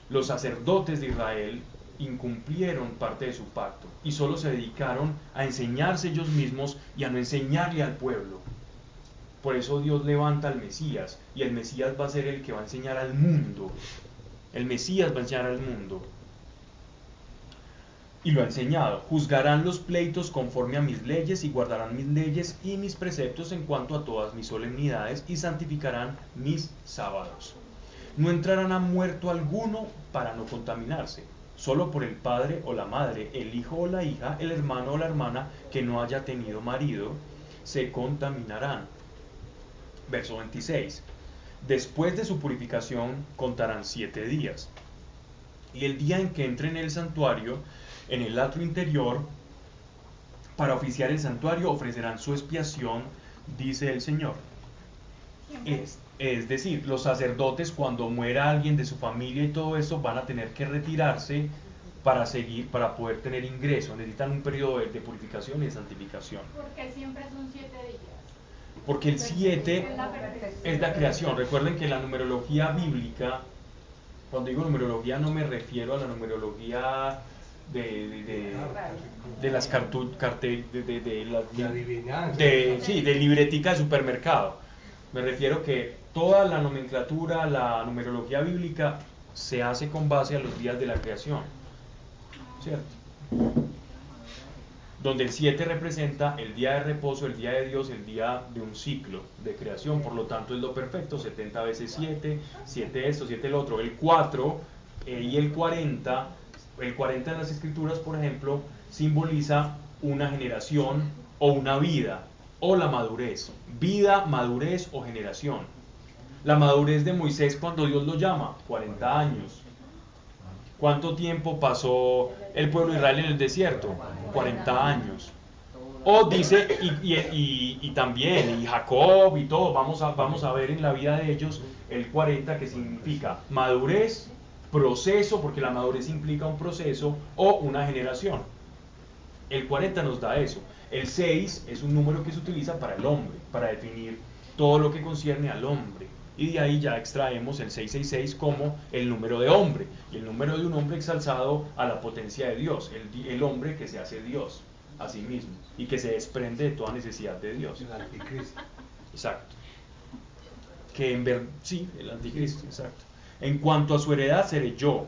Los sacerdotes de Israel incumplieron parte de su pacto y solo se dedicaron a enseñarse ellos mismos y a no enseñarle al pueblo. Por eso Dios levanta al Mesías, y el Mesías va a ser el que va a enseñar al mundo. El Mesías va a enseñar al mundo. Y lo ha enseñado: juzgarán los pleitos conforme a mis leyes y guardarán mis leyes y mis preceptos en cuanto a todas mis solemnidades y santificarán mis sábados. No entrarán a muerto alguno para no contaminarse, solo por el padre o la madre, el hijo o la hija, el hermano o la hermana que no haya tenido marido, se contaminarán. Verso 26. Después de su purificación contarán 7 días. Y el día en que entren en el santuario, en el atrio interior, para oficiar el santuario, ofrecerán su expiación, dice el Señor. Es decir, los sacerdotes, cuando muera alguien de su familia y todo eso, van a tener que retirarse para poder tener ingreso. Necesitan un periodo de purificación y de santificación. Porque siempre son 7 días. Porque el 7 es la creación. Recuerden que la numerología bíblica, cuando digo numerología no me refiero a la numerología de las de libretica de supermercado. Me refiero que toda la nomenclatura, la numerología bíblica se hace con base a los días de la creación, ¿cierto? Donde el 7 representa el día de reposo, el día de Dios, el día de un ciclo de creación. Por lo tanto es lo perfecto: 70 veces 7, 7 esto, 7 el otro. El 4 y el 40 en las escrituras, por ejemplo, simboliza una generación o una vida, o la madurez. Vida, madurez o generación. La madurez de Moisés, cuando Dios lo llama, 40 años. ¿Cuánto tiempo pasó el pueblo de Israel en el desierto? 40 años. O dice, y también, y Jacob y todo, vamos a ver en la vida de ellos el 40, que significa madurez, proceso, porque la madurez implica un proceso, o una generación. El 40 nos da eso. El 6 es un número que se utiliza para el hombre, para definir todo lo que concierne al hombre. Y de ahí ya extraemos el 666 como el número de hombre, y el número de un hombre exalzado a la potencia de Dios, el hombre que se hace Dios a sí mismo y que se desprende de toda necesidad de Dios. El anticristo. Exacto. Sí, el anticristo, exacto. En cuanto a su heredad, seré yo.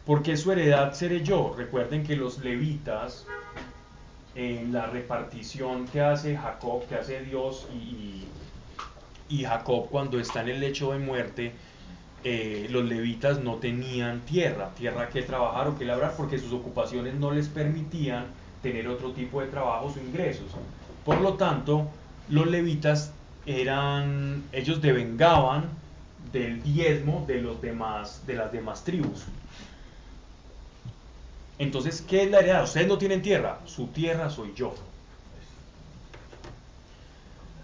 ¿Por qué su heredad seré yo? Recuerden que los levitas, en la repartición que hace Jacob, que hace Dios y Jacob cuando está en el lecho de muerte, los levitas no tenían tierra que trabajar o que labrar, porque sus ocupaciones no les permitían tener otro tipo de trabajos o ingresos. Por lo tanto, los levitas ellos devengaban del diezmo de las demás tribus. Entonces, ¿qué es la heredad? Ustedes no tienen tierra, su tierra soy yo.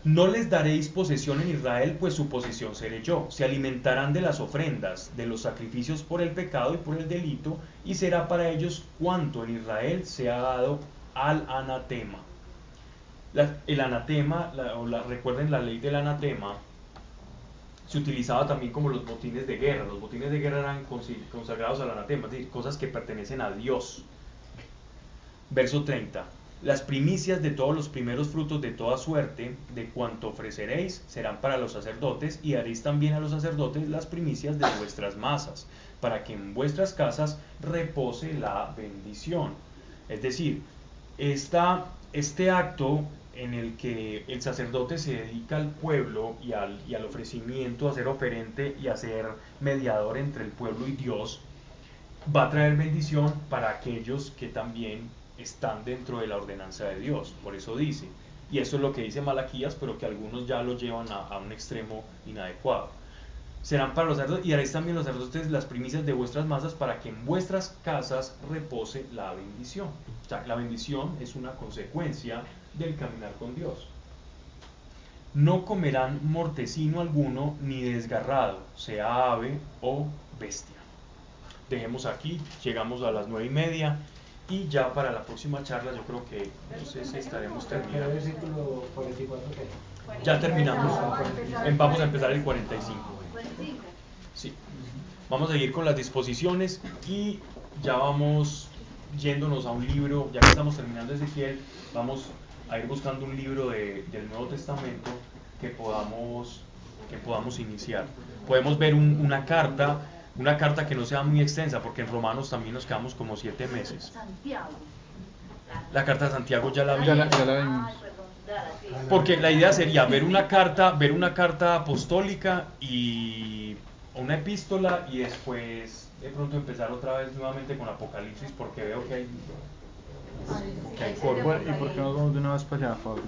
No les daréis posesión en Israel, pues su posesión seré yo. Se alimentarán de las ofrendas, de los sacrificios por el pecado y por el delito, y será para ellos cuanto en Israel se ha dado al anatema. El anatema, recuerden la ley del anatema, se utilizaba también como los botines de guerra. Los botines de guerra eran consagrados al anatema, es decir, cosas que pertenecen a Dios. Verso 30. Las primicias de todos los primeros frutos de toda suerte, de cuanto ofreceréis, serán para los sacerdotes, y daréis también a los sacerdotes las primicias de vuestras masas, para que en vuestras casas repose la bendición. Es decir, este acto en el que el sacerdote se dedica al pueblo y al ofrecimiento, a ser oferente y a ser mediador entre el pueblo y Dios, va a traer bendición para aquellos que también están dentro de la ordenanza de Dios. Por eso dice, y eso es lo que dice Malaquías, pero que algunos ya lo llevan a un extremo inadecuado. Serán para los sacerdotes, y haréis también los sacerdotes las primicias de vuestras masas, para que en vuestras casas repose la bendición. O sea, la bendición es una consecuencia del caminar con Dios. No comerán mortecino alguno, ni desgarrado, sea ave o bestia. Dejemos aquí, llegamos a las 9:30, y ya para la próxima charla yo creo que, no sé si estaremos terminando. Versículo 44, ¿qué? Ya terminamos, vamos a empezar el 45. Sí. Vamos a seguir con las disposiciones y ya vamos yéndonos a un libro, ya que estamos terminando Ezequiel, vamos a ir buscando un libro del Nuevo Testamento que podamos iniciar. Podemos ver una carta que no sea muy extensa, porque en Romanos también nos quedamos como 7 meses. La carta de Santiago ya la vimos. Ya la vimos. Porque la idea sería ver una carta apostólica y una epístola, y después de pronto empezar otra vez nuevamente con Apocalipsis, porque veo que hay forma. Bueno, ¿y por qué no vamos de una vez para allá, Pablo?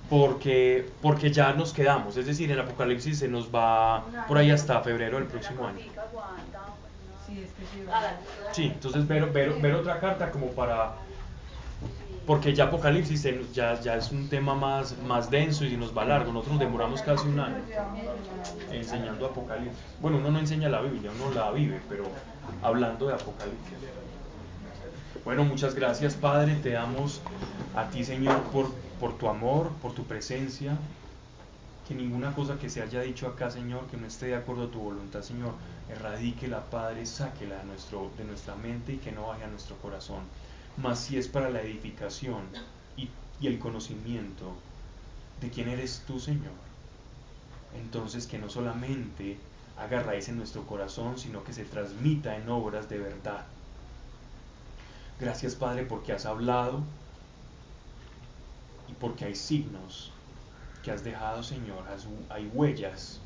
Porque ya nos quedamos, es decir, en Apocalipsis se nos va por ahí hasta febrero del próximo año. Sí, es que sí. Sí, entonces ver otra carta como para... Porque ya Apocalipsis ya es un tema más denso y nos va largo. Nosotros nos demoramos casi un año enseñando Apocalipsis. Bueno, uno no enseña la Biblia, uno la vive, pero hablando de Apocalipsis. Bueno, muchas gracias, Padre. Te damos a ti, Señor, por tu amor, por tu presencia. Que ninguna cosa que se haya dicho acá, Señor, que no esté de acuerdo a tu voluntad, Señor, erradíquela, Padre, sáquela de nuestra mente y que no vaya a nuestro corazón. Mas si es para la edificación y el conocimiento de quién eres tú, Señor, entonces que no solamente haga raíz en nuestro corazón, sino que se transmita en obras de verdad. Gracias, Padre, porque has hablado y porque hay signos que has dejado, Señor. Hay huellas,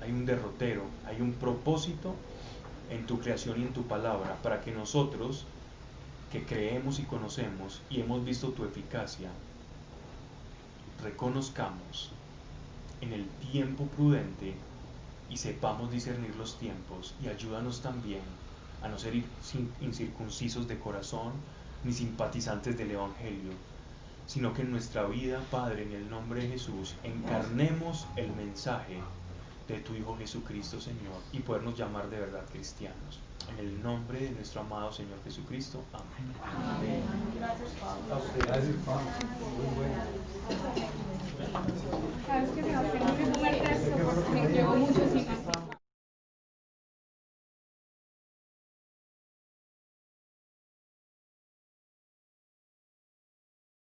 hay un derrotero, hay un propósito en tu creación y en tu palabra, para que nosotros, que creemos y conocemos y hemos visto tu eficacia, reconozcamos en el tiempo prudente y sepamos discernir los tiempos, y ayúdanos también a no ser incircuncisos de corazón ni simpatizantes del Evangelio, sino que en nuestra vida, Padre, en el nombre de Jesús, encarnemos el mensaje de tu Hijo Jesucristo, Señor, y podernos llamar de verdad cristianos. En el nombre de nuestro amado Señor Jesucristo. Amén. Amén. Gracias, Pablo. Gracias, Pablo. Muy bueno. ¿Sabes qué me da pena?